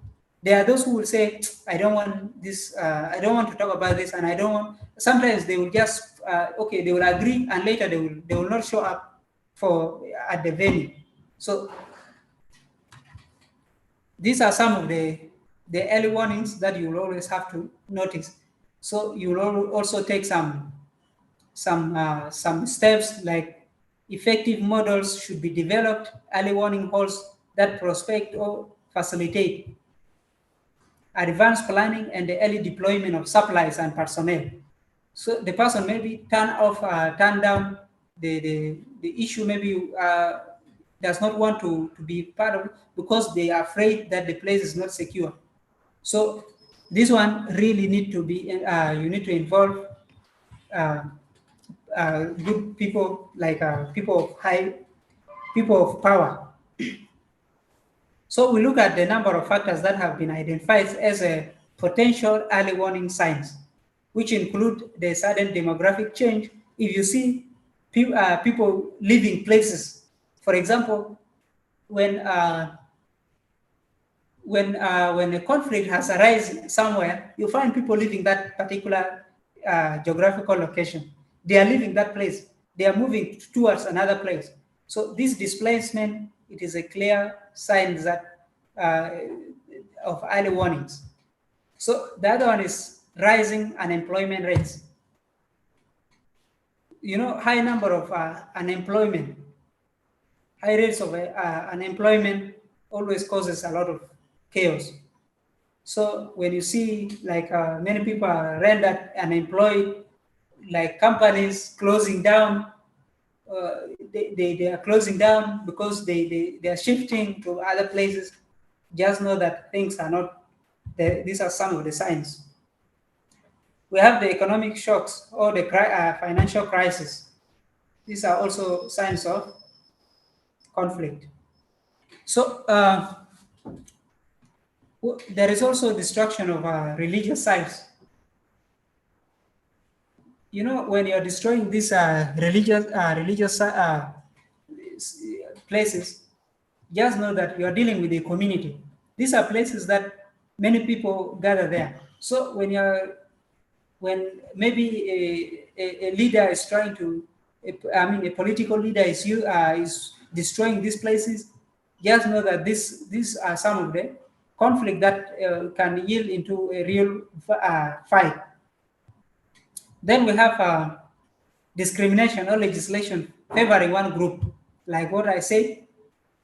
there are those who will say, I don't want this, I don't want to talk about this, and I don't want, sometimes they will just, okay, they will agree, and later they will not show up for at the venue. So these are some of the early warnings that you will always have to notice. So you will also take some steps, like effective models should be developed, early warning halls that prospect or facilitate advanced planning and the early deployment of supplies and personnel. So the person maybe turn down the issue, maybe does not want to be part of it because they are afraid that the place is not secure. So this one really need to be, you need to involve good people, like people of power. So we look at the number of factors that have been identified as a potential early warning signs, which include the sudden demographic change. If you see people leaving places, for example, when a conflict has arisen somewhere, you find people leaving that particular geographical location. They are leaving that place. They are moving towards another place. So this displacement, it is a clear sign that of early warnings. So the other one is rising unemployment rates. You know, high number of unemployment, high rates of unemployment always causes a lot of chaos. So when you see like many people are rendered unemployed, like companies closing down, they are closing down because they are shifting to other places. Just know that things are not, these are some of the signs. We have the economic shocks or the financial crisis. These are also signs of conflict. So there is also destruction of religious sites. You know, when you're destroying these religious places, just know that you are dealing with a community. These are places that many people gather there. So when maybe a leader is trying to, a political leader is destroying these places, just know that these are some of the conflict that can yield into a real fight. Then we have discrimination or legislation favoring one group, like what I said.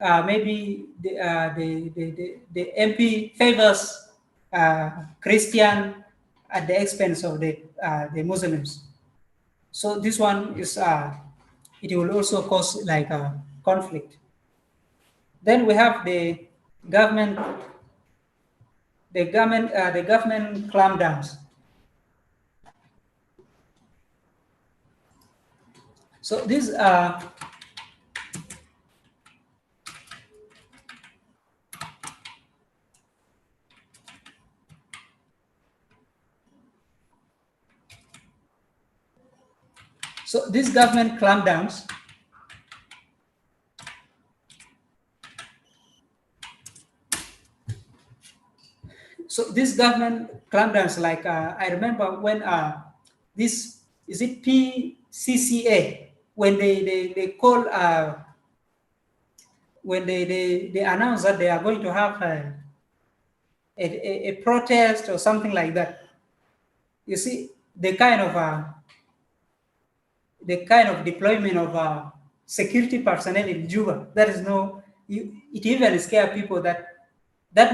Maybe the MP favors Christian at the expense of the Muslims. So this one is it will also cause like a conflict. Then we have government the government clampdowns. So these are these government clampdowns. So these government clampdowns, like I remember when this is it PCCA, when they call when they announce that they are going to have a protest or something like that. You see the kind of deployment of security personnel in Juba. That is it even scares people that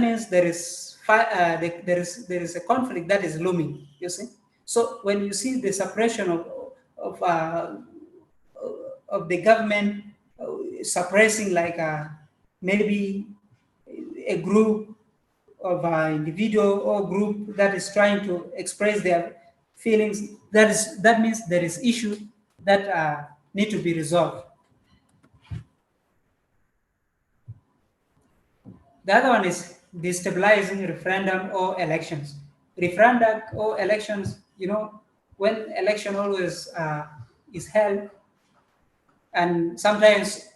means there is there is a conflict that is looming. You see, so when you see the suppression of uh, of the government suppressing like maybe a group of individual or group that is trying to express their feelings, that means there is issue. that need to be resolved. The other one is destabilizing referendum or elections. Referendum or elections, when election always is held, and sometimes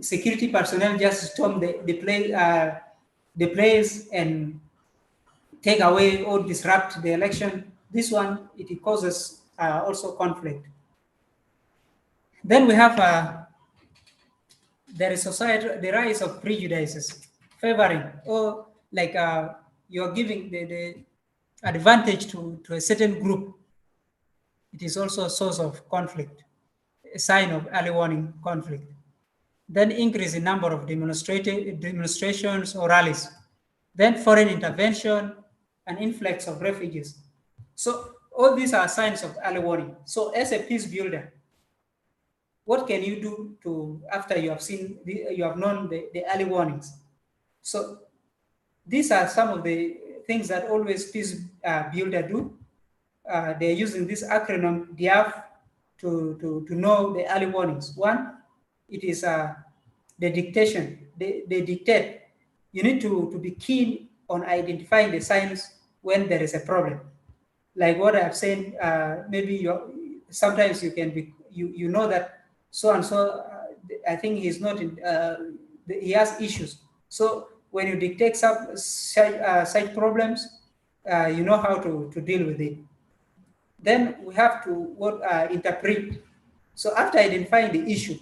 security personnel just storm the place and take away or disrupt the election. This one, it causes also conflict. Then we have there is the rise of prejudices, favoring, or like you're giving the advantage to a certain group. It is also a source of conflict, a sign of early warning conflict. Then increase in number of demonstrations or rallies. Then foreign intervention and influx of refugees. So all these are signs of early warning. So as a peace builder, what can you do to after you have known the early warnings? So these are some of the things that always peace builder do. They're using this acronym DIAF to know the early warnings. One, it is the dictation. They dictate. You need to be keen on identifying the signs when there is a problem. Like what I've said, maybe sometimes you can be you know that so and so. I think he's not in. He has issues. So when you dictate such problems, you know how to deal with it. Then we have to interpret. So after identifying the issue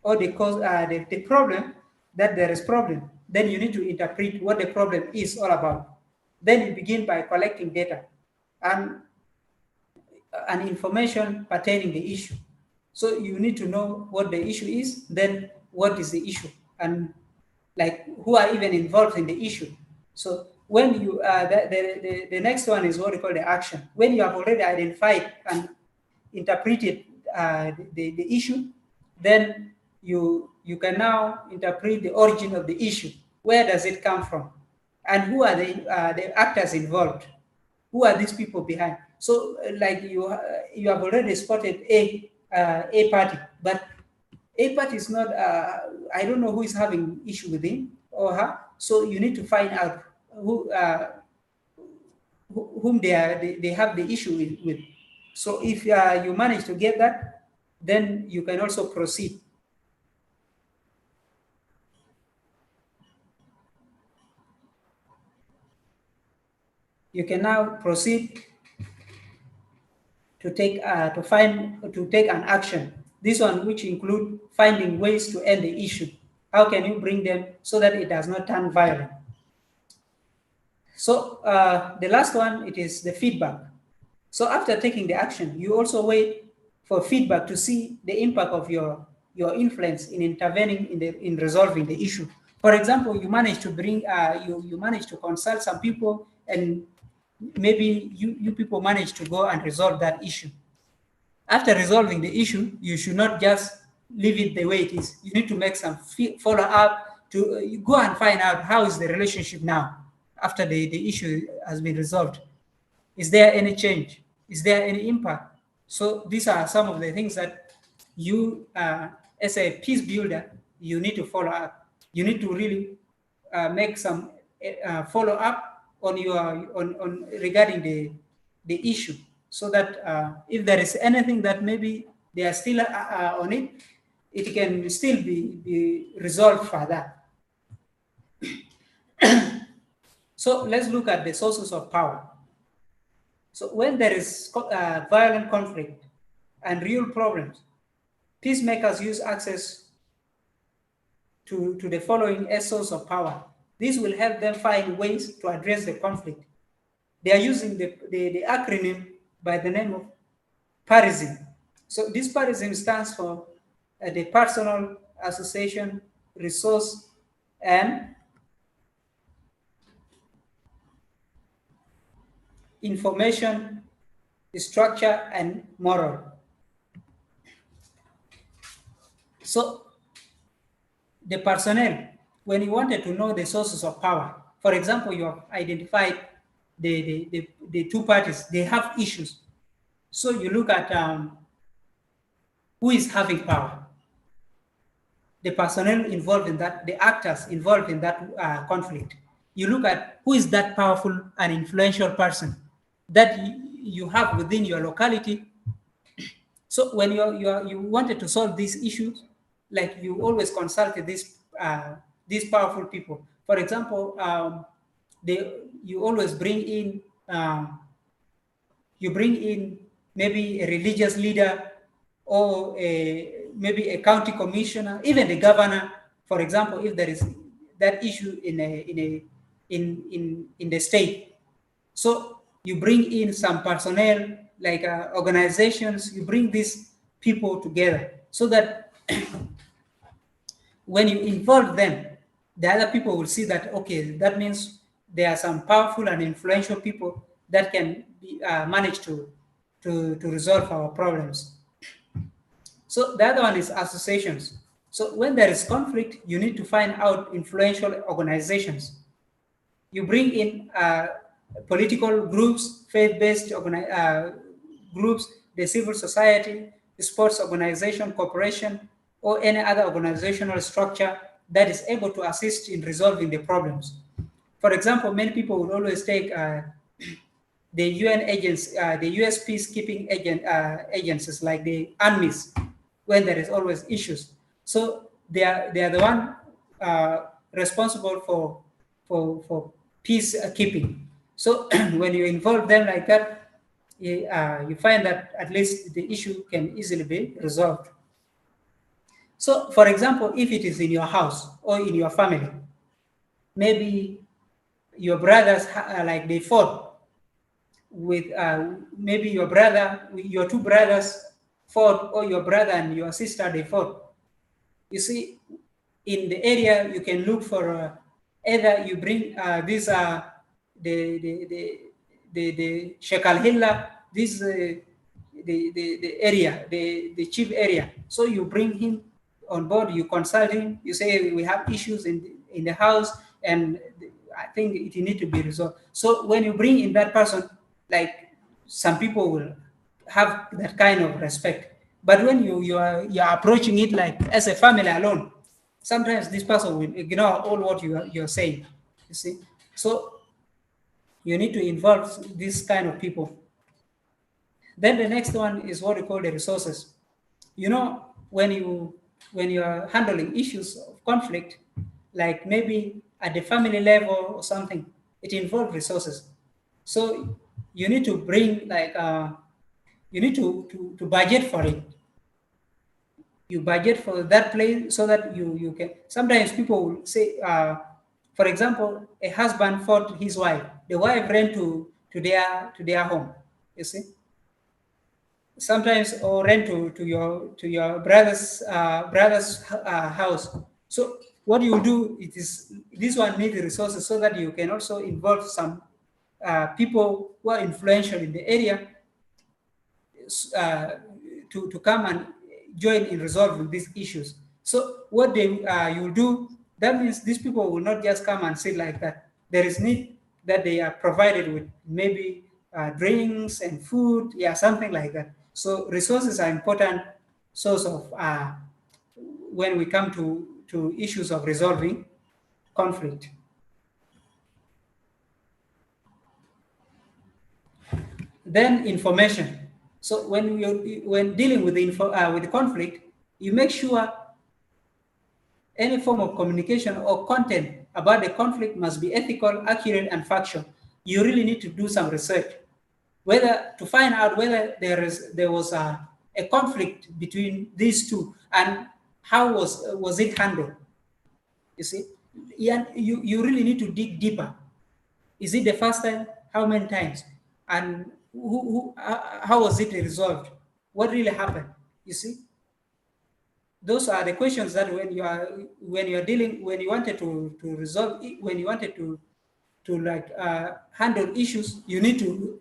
or the cause, the problem, that there is problem, then you need to interpret what the problem is all about. Then you begin by collecting data and information pertaining the issue. So you need to know what the issue is, then what is the issue, and like who are even involved in the issue. So when you the next one is what we call the action. When you have already identified and interpreted the issue, then you can now interpret the origin of the issue. Where does it come from, and who are the actors involved? Who are these people behind? So like you have already spotted a party, but a party is not. I don't know who is having issue with him or her. So you need to find out whom they have the issue with. So if you manage to get that, then you can also proceed. You can now proceed to take an action. This one, which include finding ways to end the issue. How can you bring them so that it does not turn violent? So the last one, it is the feedback. So after taking the action, you also wait for feedback to see the impact of your influence in intervening in resolving the issue. For example, you manage to bring you manage to consult some people, and maybe you people manage to go and resolve that issue. After resolving the issue, you should not just leave it the way it is. You need to make some follow up to go and find out how is the relationship now after the issue has been resolved. Is there any change? Is there any impact? So these are some of the things that you, as a peace builder, you need to follow up. You need to really make some follow up on regarding the issue, so that if there is anything that maybe they are still on it, it can still be resolved further. So let's look at the sources of power. So when there is violent conflict and real problems, peacemakers use access to the following as source of power. This will help them find ways to address the conflict. They are using the acronym by the name of PARISM. So this PARISM stands for the Personal, Association, Resource, and Information, Structure, and Moral. So the personnel, when you wanted to know the sources of power, for example, you have identified the two parties, they have issues. So you look at who is having power, the personnel involved in that, the actors involved in that conflict. You look at who is that powerful and influential person that you have within your locality. So when you wanted to solve these issues, like you always consulted these powerful people. For example, you always bring in you bring in maybe a religious leader or maybe a county commissioner, even the governor. For example, if there is that issue in the state, so you bring in some personnel like organizations. You bring these people together so that when you involve them, the other people will see that, okay, that means there are some powerful and influential people that can be, manage to resolve our problems. So the other one is associations. So when there is conflict, you need to find out influential organizations. You bring in political groups, faith-based groups, the civil society, the sports organization, corporation, or any other organizational structure that is able to assist in resolving the problems. For example, many people will always take the UN agents, the US peacekeeping agencies like the armies, when there is always issues. So they are the one responsible for peacekeeping. So when you involve them like that, you find that at least the issue can easily be resolved. So, for example, if it is in your house or in your family, maybe your brothers like they fought with maybe your two brothers fought, or your brother and your sister they fought. You see, in the area you can look for either you bring these the Shekal Hilla, this the area, the chief area. So you bring him on board, you consult him, you say we have issues in the house, and I think it need to be resolved. So when you bring in that person, like some people will have that kind of respect. But when you're approaching it like as a family alone, sometimes this person will ignore all what you're saying. You see, so you need to involve this kind of people. Then the next one is what we call the resources. You know, when you are handling issues of conflict, like maybe at the family level or something, it involves resources. So you need to bring like you need to budget for it. You budget for that place so that you can. Sometimes people will say, for example, a husband fought his wife. The wife ran to their home. You see, sometimes or rent to your brother's house. So what you do, it is this one need resources so that you can also involve some people who are influential in the area uh, to come and join in resolving these issues. So what they you do, that means these people will not just come and sit like that. There is need that they are provided with maybe drinks and food, yeah, something like that. So resources are important source of when we come to issues of resolving conflict. Then information. So when dealing with with the conflict, you make sure any form of communication or content about the conflict must be ethical, accurate, and factual. You really need to do some research, whether to find out whether there was a conflict between these two and how was it handled. You see, yeah, you really need to dig deeper. Is it the first time? How many times? And how was it resolved? What really happened? You see, those are the questions that when you are dealing, when you wanted to resolve it, when you wanted to like handle issues, you need to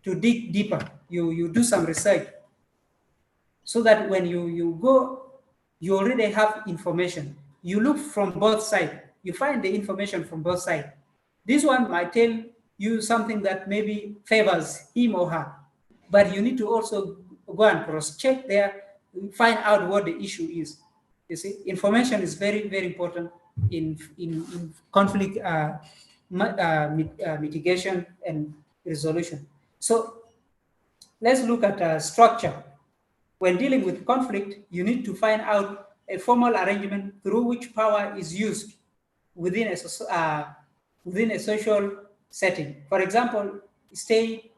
to dig deeper. You do some research so that when you go, you already have information. You look from both sides. You find the information from both sides. This one might tell you something that maybe favors him or her. but you need to also go and cross-check there, find out what the issue is. You see, information is very, very important in conflict mitigation and resolution. So let's look at structure. When dealing with conflict, you need to find out a formal arrangement through which power is used within a social setting. For example, state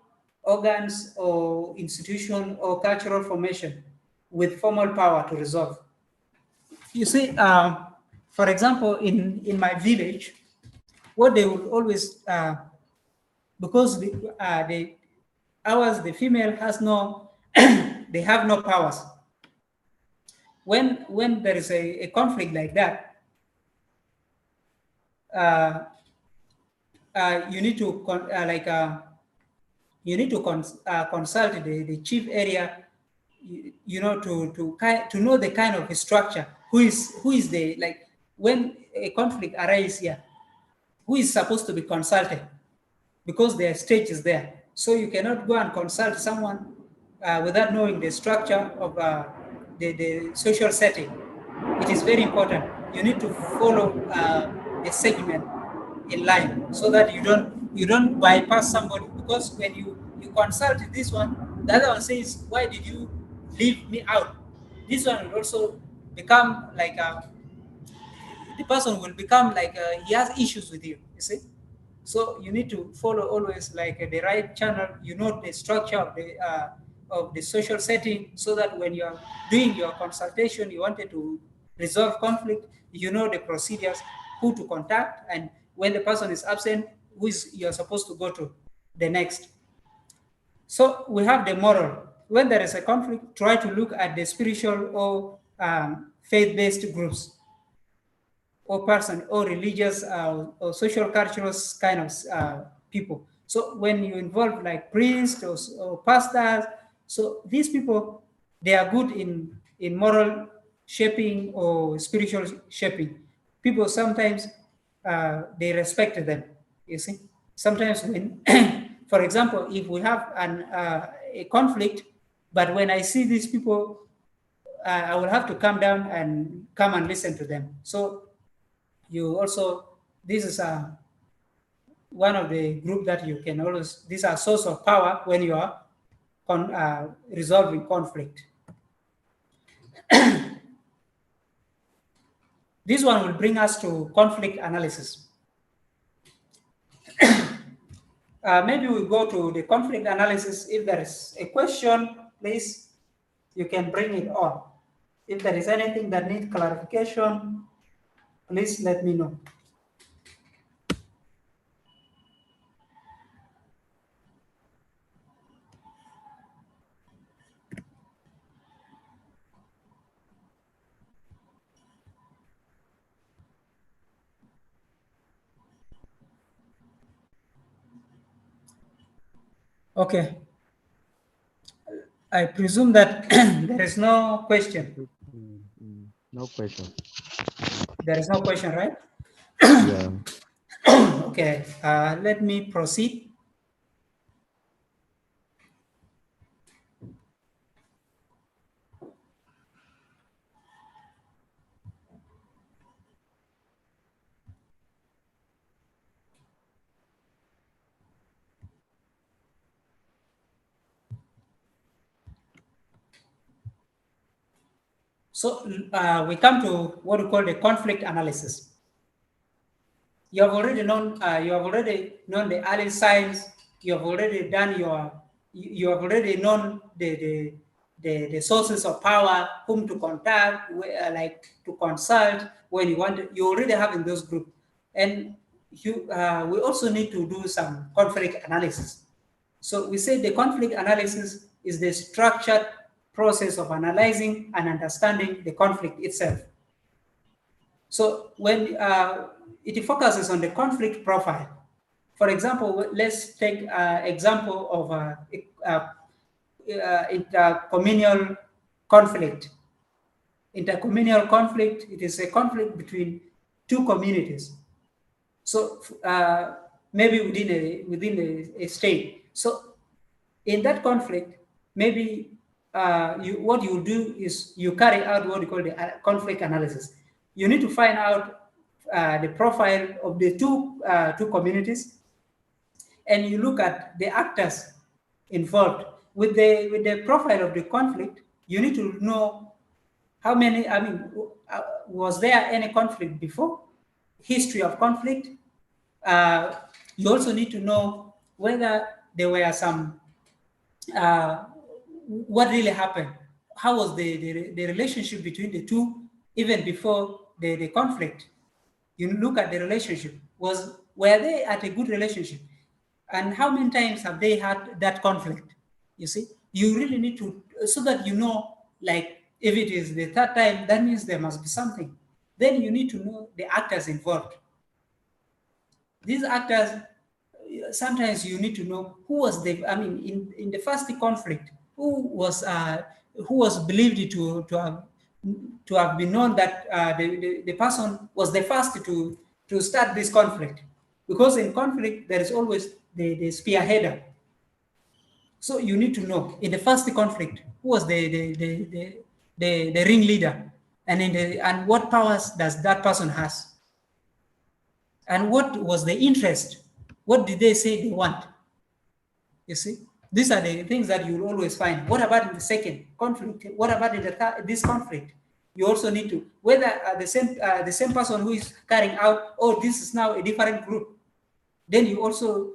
organs or institution or cultural formation with formal power to resolve. You see, for example, in my village, what they will always, because the female has no, they have no powers. When there is a conflict like that, you need to consult the chief area, to know the kind of structure. Who is the, like, when a conflict arises here, who is supposed to be consulted, because there are stages there. So you cannot go and consult someone without knowing the structure of the social setting. It is very important. You need to follow the segment in line so that you don't bypass somebody, because when you consult this one, the other one says, why did you leave me out? This one will also become like the person will become like he has issues with you. You see. So you need to follow always like the right channel. You know the structure of the social setting, so that when you are doing your consultation, you wanted to resolve conflict, you know the procedures, who to contact, and when the person is absent, who is you're supposed to go to the next. So we have the moral. When there is a conflict, try to look at the spiritual or faith-based groups, or person, or religious or social cultural kind of people. So when you involve like priests or pastors, so these people, they are good in moral shaping or spiritual shaping. People sometimes they respect them. You see, sometimes when, for example, if we have a conflict, but when I see these people, I will have to come down and come and listen to them. So you also, this is one of the group that you can always, these are source of power when you are resolving conflict. This one will bring us to conflict analysis. Maybe we go to the conflict analysis. If there is a question, please, you can bring it on. If there is anything that needs clarification, please let me know. Okay. I presume that there is no question. No question. There is no question, right? Yeah. Okay, let me proceed. So we come to what we call the conflict analysis. You have already known. You have already known the early signs. You have already done your. You have already known the sources of power, whom to contact, like to consult when you want. You already have in those groups, and we also need to do some conflict analysis. So we say the conflict analysis is the structured process of analyzing and understanding the conflict itself. So when it focuses on the conflict profile, for example, let's take example of intercommunal conflict. Intercommunal conflict, it is a conflict between two communities. So maybe within a state. So in that conflict, maybe what you do is you carry out what you call the conflict analysis. You need to find out the profile of the two communities, and you look at the actors involved. With the profile of the conflict, you need to know how many. I mean, was there any conflict before? History of conflict. Uh, you also need to know whether there were some what really happened. How was the relationship between the two even before the conflict? You look at the relationship. Were they at a good relationship? And how many times have they had that conflict? You see, you really need to, so that you know, like, if it is the third time, that means there must be something. Then you need to know the actors involved. These actors, sometimes you need to know who was the, I mean, in the first conflict, who was believed to have been known that the person was the first to start this conflict. Because in conflict, there is always the spearheader. So you need to know in the first conflict who was the ringleader, and what powers does that person has, and what was the interest, what did they say they want. You see, these are the things that you will always find. What about in the second conflict? What about in this conflict? You also need to, whether the same person who is carrying out, oh, this is now a different group. Then you also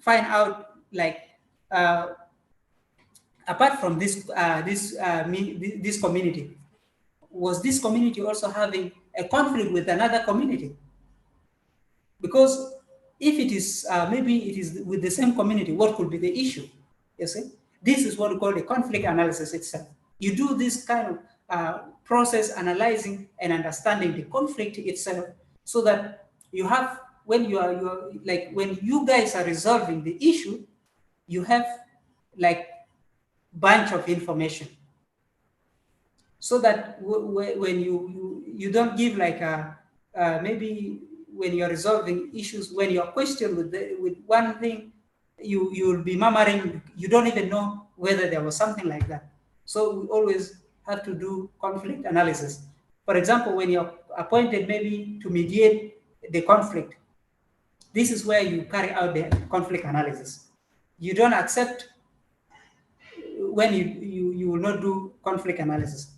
find out, like, apart from this community, was this community also having a conflict with another community? Because if it is, maybe it is with the same community, what could be the issue? You see, this is what we call the conflict analysis itself. You do this kind of process, analyzing and understanding the conflict itself, so that you have, when you are like, when you guys are resolving the issue, you have like bunch of information, so that when you don't give like a maybe when you're resolving issues, when you're questioned with one thing, you'll be murmuring, you don't even know whether there was something like that. So we always have to do conflict analysis. For example, when you're appointed maybe to mediate the conflict, this is where you carry out the conflict analysis. You don't accept when you will not do conflict analysis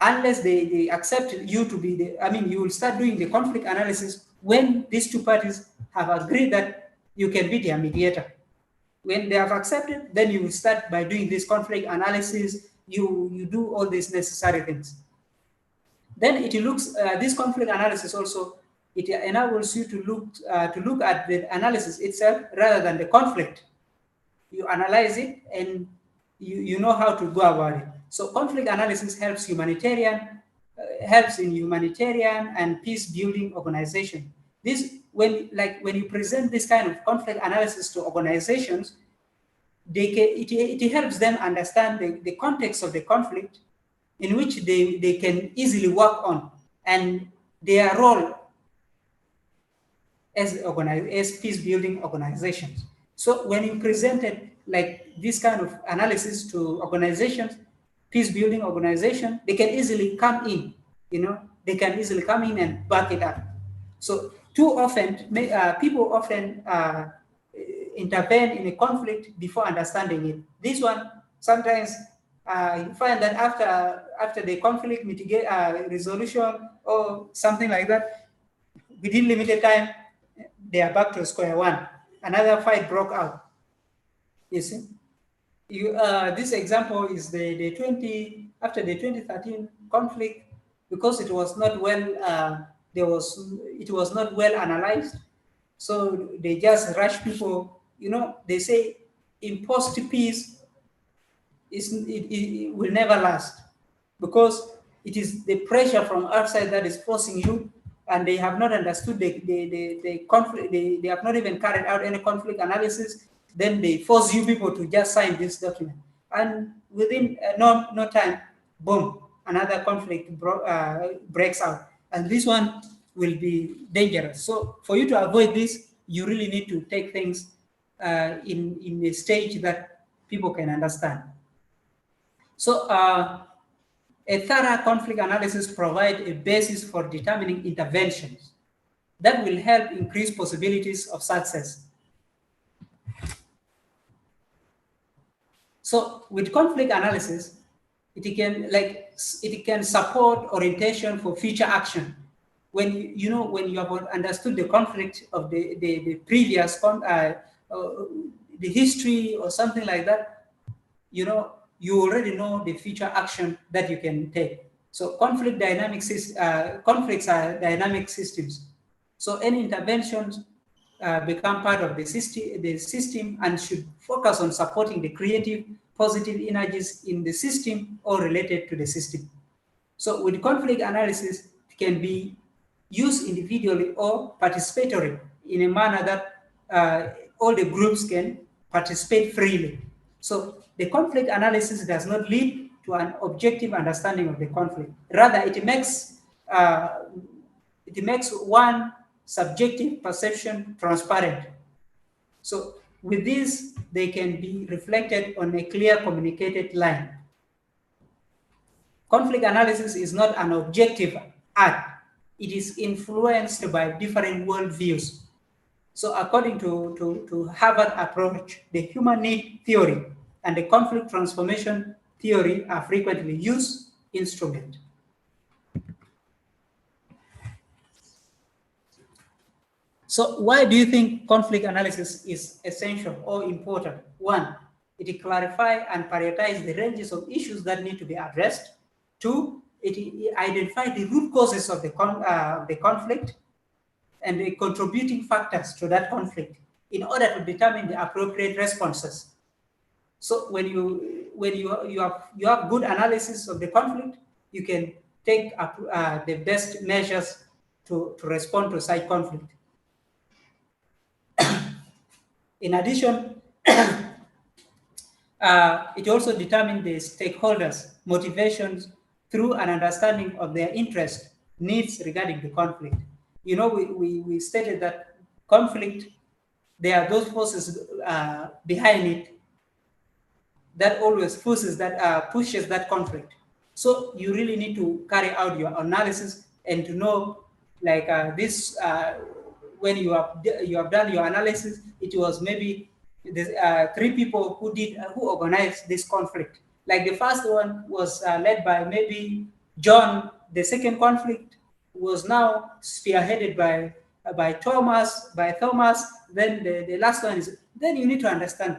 unless they accept you to be the, I mean, you will start doing the conflict analysis when these two parties have agreed that you can be their mediator. When they have accepted, then you will start by doing this conflict analysis. You do all these necessary things. Then it looks, this conflict analysis also, it enables you to look at the analysis itself rather than the conflict. You analyze it and you know how to go about it. So conflict analysis helps helps in humanitarian and peace building organization. This, when you present this kind of conflict analysis to organizations, it helps them understand the context of the conflict, in which they can easily work on, and their role as peace building organizations. So when you presented like this kind of analysis to organizations, peace building organization, they can easily come in, they can easily come in and back it up. So too often, people often intervene in a conflict before understanding it. This one, sometimes you find that after the conflict resolution or something like that, within limited time, they are back to square one. Another fight broke out. You see, this example is after the 2013 conflict, because it was not well. It was not well analyzed, so they just rush people. They say imposed peace it will never last, because it is the pressure from outside that is forcing you, and they have not understood the conflict. They have not even carried out any conflict analysis. Then they force you people to just sign this document, and within no time, boom, another conflict breaks out, and this one will be dangerous. So for you to avoid this, you really need to take things in a stage that people can understand. So a thorough conflict analysis provides a basis for determining interventions that will help increase possibilities of success. So with conflict analysis, it can support orientation for future action. When when you have understood the conflict of the previous the history or something like that, you already know the future action that you can take. So conflicts are dynamic systems. So any interventions become part of the system and should focus on supporting the creative, positive energies in the system or related to the system. So with conflict analysis, it can be used individually or participatory in a manner that all the groups can participate freely. So the conflict analysis does not lead to an objective understanding of the conflict. Rather, it makes one subjective perception transparent. So with this, they can be reflected on a clear communicated line. Conflict analysis is not an objective act. It is influenced by different worldviews. So according to Harvard approach, the human need theory and the conflict transformation theory are frequently used instruments. So why do you think conflict analysis is essential or important? One, it clarifies and prioritizes the ranges of issues that need to be addressed. Two, it identifies the root causes of the conflict and the contributing factors to that conflict in order to determine the appropriate responses. So when you have good analysis of the conflict, you can take the best measures to respond to such conflict. In addition, it also determines the stakeholders' motivations through an understanding of their interests, needs regarding the conflict. We stated that conflict, there are those forces behind it that always pushes that conflict. So you really need to carry out your analysis and to know, like this, when you have done your analysis, it was maybe the three people who organized this conflict. Like the first one was led by maybe John. The second conflict was now spearheaded by Thomas. Then the last one is, then you need to understand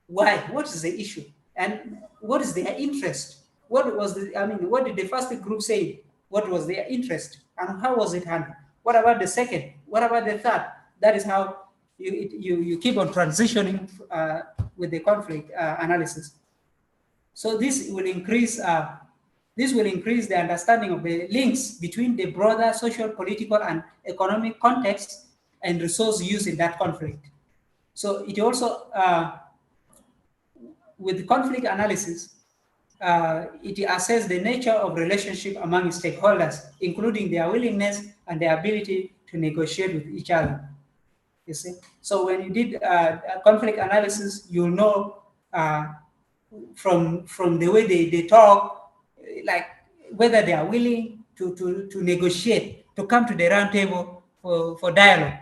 why, what is the issue, and what is their interest. What did the first group say? What was their interest, and how was it handled? What about the second? What about the third? That is how you keep on transitioning with the conflict analysis. So this will increase the understanding of the links between the broader social, political, and economic context and resource use in that conflict. So it also, with conflict analysis, it assesses the nature of relationship among stakeholders, including their willingness and their ability to negotiate with each other. You see, so when you did conflict analysis, you'll know from the way they talk, like whether they are willing to negotiate, to come to the round table for dialogue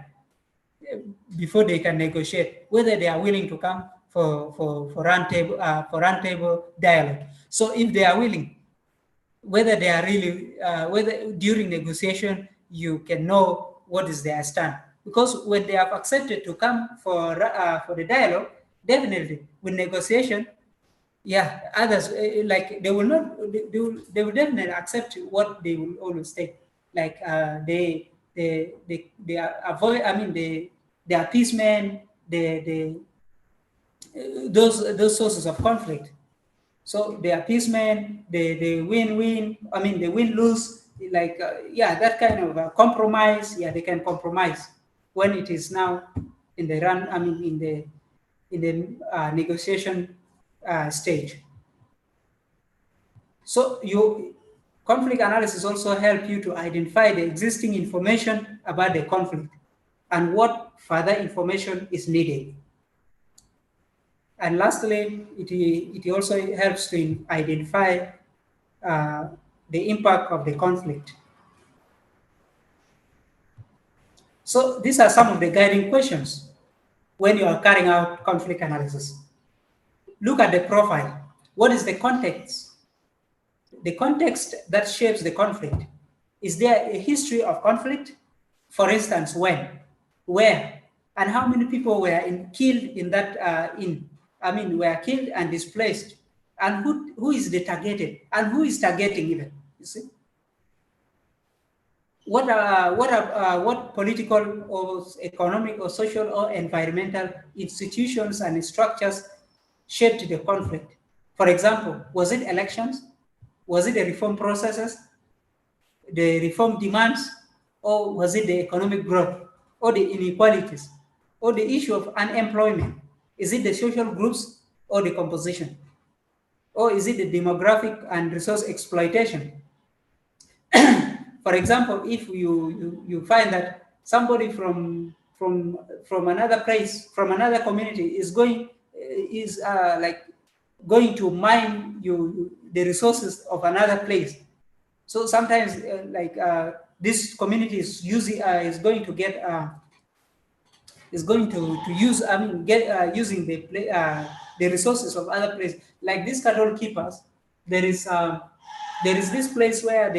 before they can negotiate, whether they are willing to come for round table dialogue. So if they are willing, whether they are really whether during negotiation you can know what is their stand, because when they have accepted to come for the dialogue, definitely with negotiation, yeah, others like they will not they will definitely accept what they will always take, like they avoid, they are peacemen, those sources of conflict. So they are peacemen, they win-win, they win-lose, like, yeah, that kind of compromise, yeah, they can compromise when it is now in the negotiation stage. So conflict analysis also help you to identify the existing information about the conflict and what further information is needed. And lastly, it also helps to identify the impact of the conflict. So these are some of the guiding questions when you are carrying out conflict analysis. Look at the profile. What is the context? The context that shapes the conflict. Is there a history of conflict? For instance, when, where, and how many people were killed in that were killed and displaced, and who is the targeted, and who is targeting even, you see? What political or economic or social or environmental institutions and structures shaped the conflict? For example, was it elections? Was it the reform processes, the reform demands, or was it the economic growth, or the inequalities, or the issue of unemployment? Is it the social groups or the composition? Or is it the demographic and resource exploitation? For example, if you find that somebody from another place, from another community is going to mine the resources of another place. So sometimes this community is going to get is going to use using the resources of other places, like these cattle keepers. There is this place where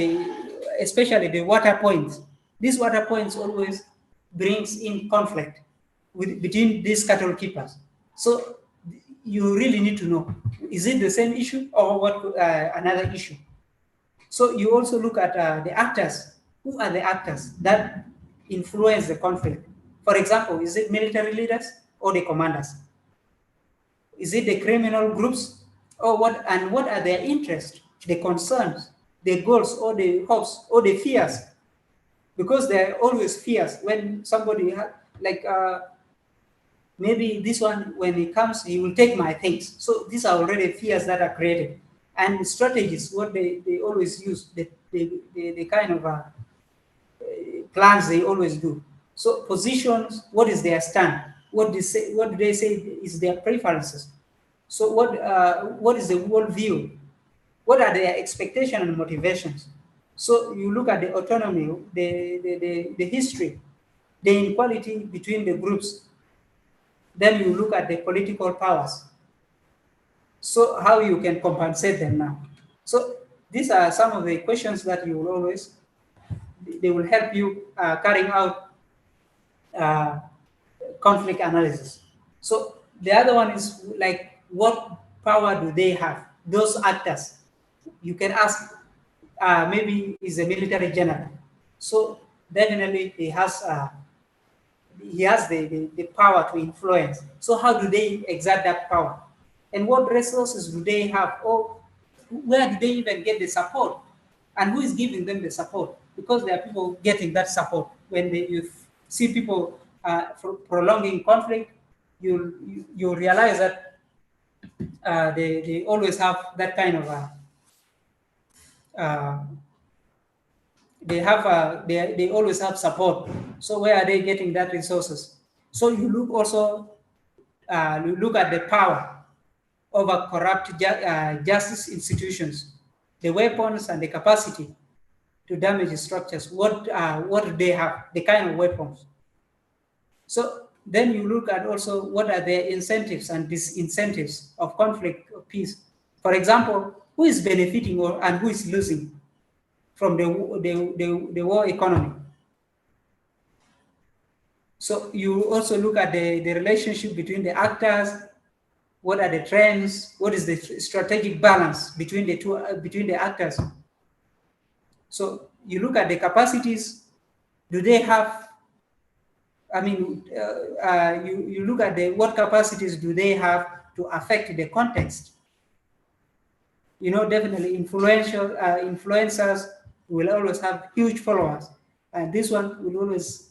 especially the water points, these water points always brings in conflict between these cattle keepers. So you really need to know, is it the same issue or what another issue? So you also look at the actors. Who are the actors that influence the conflict? For example, is it military leaders or the commanders? Is it the criminal groups or what? And what are their interests, the concerns, the goals, or the hopes, or the fears? Because there are always fears when somebody maybe this one, when he comes, he will take my things. So these are already fears that are created. And strategies, what they always use, the kind of plans they always do. So positions, what is their stand? What do they say is their preferences? So what is the world view? What are their expectations and motivations? So you look at the autonomy, the history, the inequality between the groups. Then you look at the political powers. So how you can compensate them now. So these are some of the questions that you will always, they will help you carrying out conflict analysis. So the other one is like, what power do they have? Those actors. You can ask, maybe is a military general. So definitely he has the power to influence. So how do they exert that power? And what resources do they have? Or where do they even get the support? And who is giving them the support? Because there are people getting that support. When you see people prolonging conflict, you realize that they always have that kind of they always have support. So where are they getting that resources? So you look also you look at the power over corrupt justice institutions, the weapons and the capacity to damage structures. What do they have? The kind of weapons. So then you look at also what are their incentives and disincentives of conflict or peace. For example, who is benefiting and who is losing from the war economy? So you also look at the relationship between the actors. What are the trends? What is the strategic balance between the two between the actors? So you look at the capacities. Do they have? I mean, you look at what capacities do they have to affect the context? You know, definitely influencers will always have huge followers, and this one will always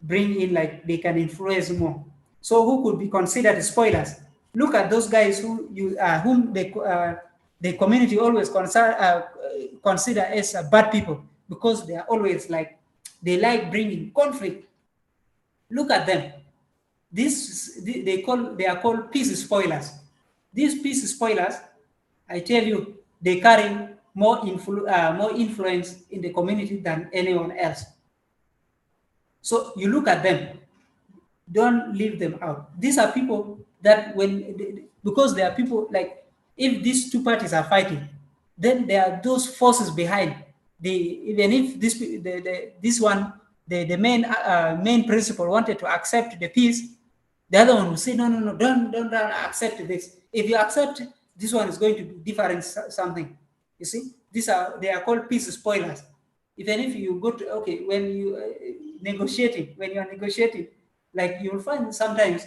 bring in, like, they can influence more. So who could be considered spoilers? Look at those guys whom the community always consider as bad people, because they are always like, they like bringing conflict. Look at them. they are called peace spoilers. These peace spoilers, I tell you, they carry more influence in the community than anyone else. So you look at them, don't leave them out. These are people that because there are people like, if these two parties are fighting, then there are those forces behind. Even if this one, the main principal wanted to accept the peace, the other one will say, no, no, no, don't accept this. If you accept, this one is going to be different something. You see, they are called peace spoilers. Even if you go to, okay, when you when you are negotiating, like you'll find sometimes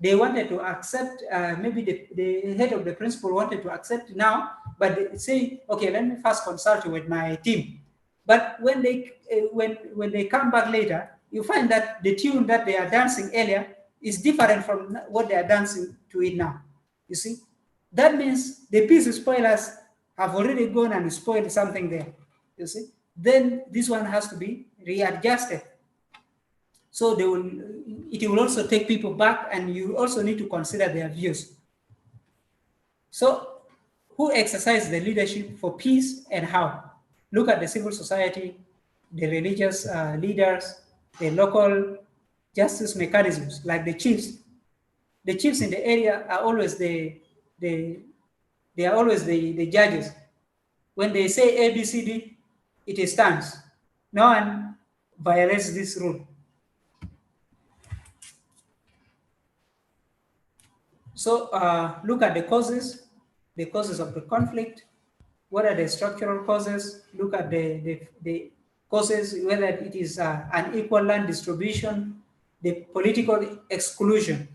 they wanted to accept, maybe the head of the principal wanted to accept now, but they say, okay, let me first consult with my team. But when they come back later, you find that the tune that they are dancing earlier is different from what they are dancing to it now. You see, that means the peace spoilers have already gone and spoiled something there. You see, then this one has to be readjusted. So it will also take people back, and you also need to consider their views. So who exercise the leadership for peace and how? Look at the civil society, the religious leaders, the local justice mechanisms, like the chiefs. The chiefs in the area are always the judges. When they say ABCD, it stands. No one violates this rule. So look at the causes of the conflict. What are the structural causes? Look at the causes, whether it is unequal land distribution, the political exclusion,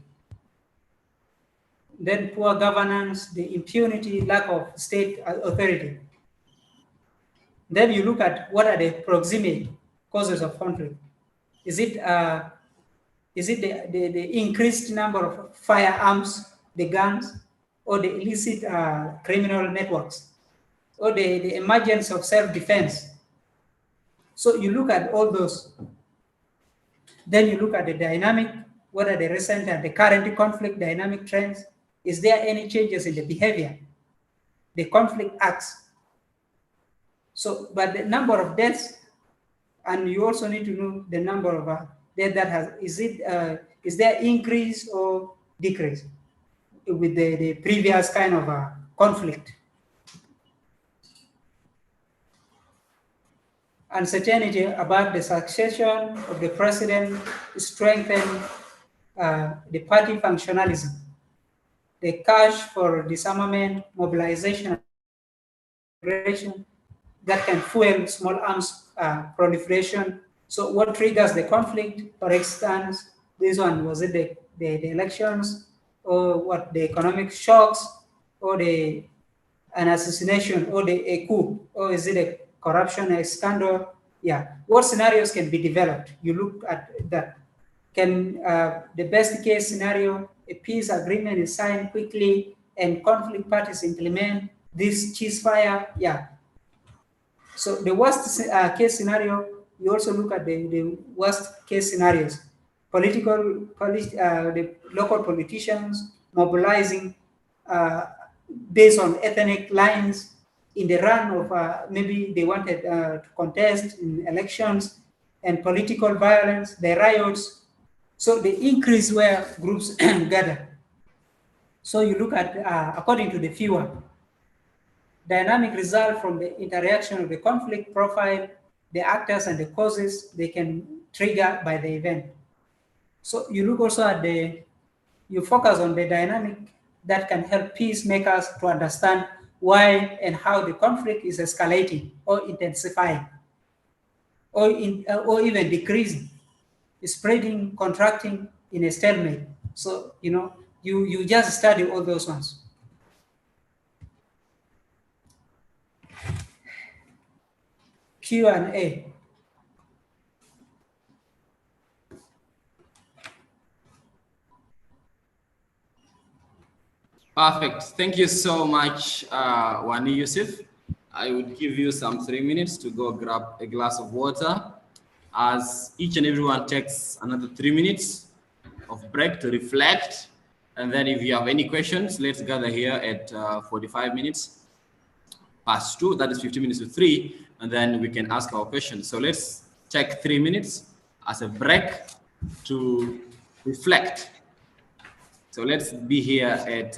then poor governance, the impunity, lack of state authority. Then you look at what are the proximate causes of conflict. Is it the increased number of firearms, the guns, or the illicit criminal networks, or the emergence of self-defense? So you look at all those. Then you look at the dynamic, what are the recent and the current conflict dynamic trends? Is there any changes in the behavior? The conflict acts. So, but the number of deaths, and you also need to know the number of death that has, is there increase or decrease with the previous kind of conflict? Uncertainty about the succession of the president strengthen the party functionalism. The cash for disarmament, mobilization, that can fuel small arms proliferation. So what triggers the conflict? For instance, this one, was it the elections, or what, the economic shocks, or an assassination, or a coup, or is it a corruption, a scandal? Yeah, what scenarios can be developed? You look at that. Can the best case scenario, a peace agreement is signed quickly and conflict parties implement this ceasefire? Yeah. So the worst case scenario, you also look at the worst case scenarios. The local politicians mobilizing based on ethnic lines in the run of maybe they wanted to contest in elections, and political violence, the riots. So the increase where groups gather. So you look at, according to the viewer, dynamic result from the interaction of the conflict profile, the actors and the causes they can trigger by the event. So you look also at you focus on the dynamic that can help peacemakers to understand why and how the conflict is escalating or intensifying, or even decreasing, spreading, contracting in a stalemate. So, you just study all those ones. Q&A. Perfect. Thank you so much, Wani Yusuf. I would give you some 3 minutes to go grab a glass of water, as each and everyone takes another 3 minutes of break to reflect. And then if you have any questions, let's gather here at 45 minutes past 2, that is 15 minutes to 3, and then we can ask our questions. So let's take 3 minutes as a break to reflect. So let's be here at,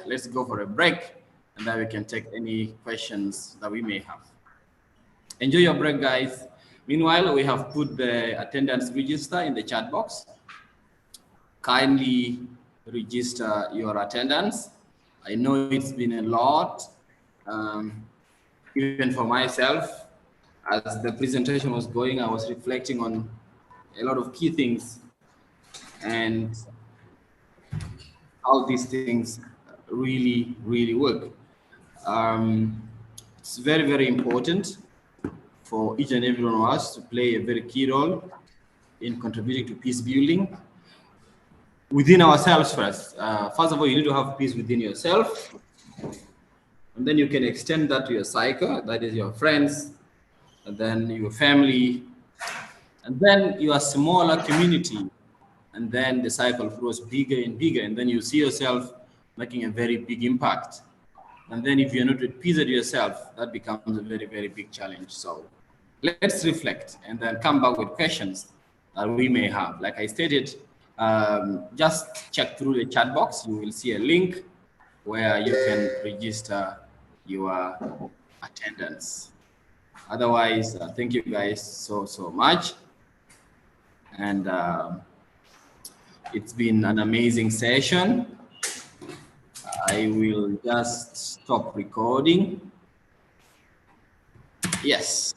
let's go for a break, and then we can take any questions that we may have. Enjoy your break, guys. Meanwhile, we have put the attendance register in the chat box. Kindly register your attendance. I know it's been a lot, even for myself. As the presentation was going, I was reflecting on a lot of key things and how these things really, really work. It's very, very important for each and every one of us to play a very key role in contributing to peace building within ourselves first. First of all, you need to have peace within yourself. And then you can extend that to your cycle, that is your friends, and then your family, and then your smaller community. And then the cycle grows bigger and bigger, and then you see yourself making a very big impact. And then if you're not at peace with yourself, that becomes a very, very big challenge. So let's reflect and then come back with questions that we may have. Like I stated, just check through the chat box. You will see a link where you can register your attendance. Otherwise, thank you guys so much. And it's been an amazing session. I will just stop recording. Yes.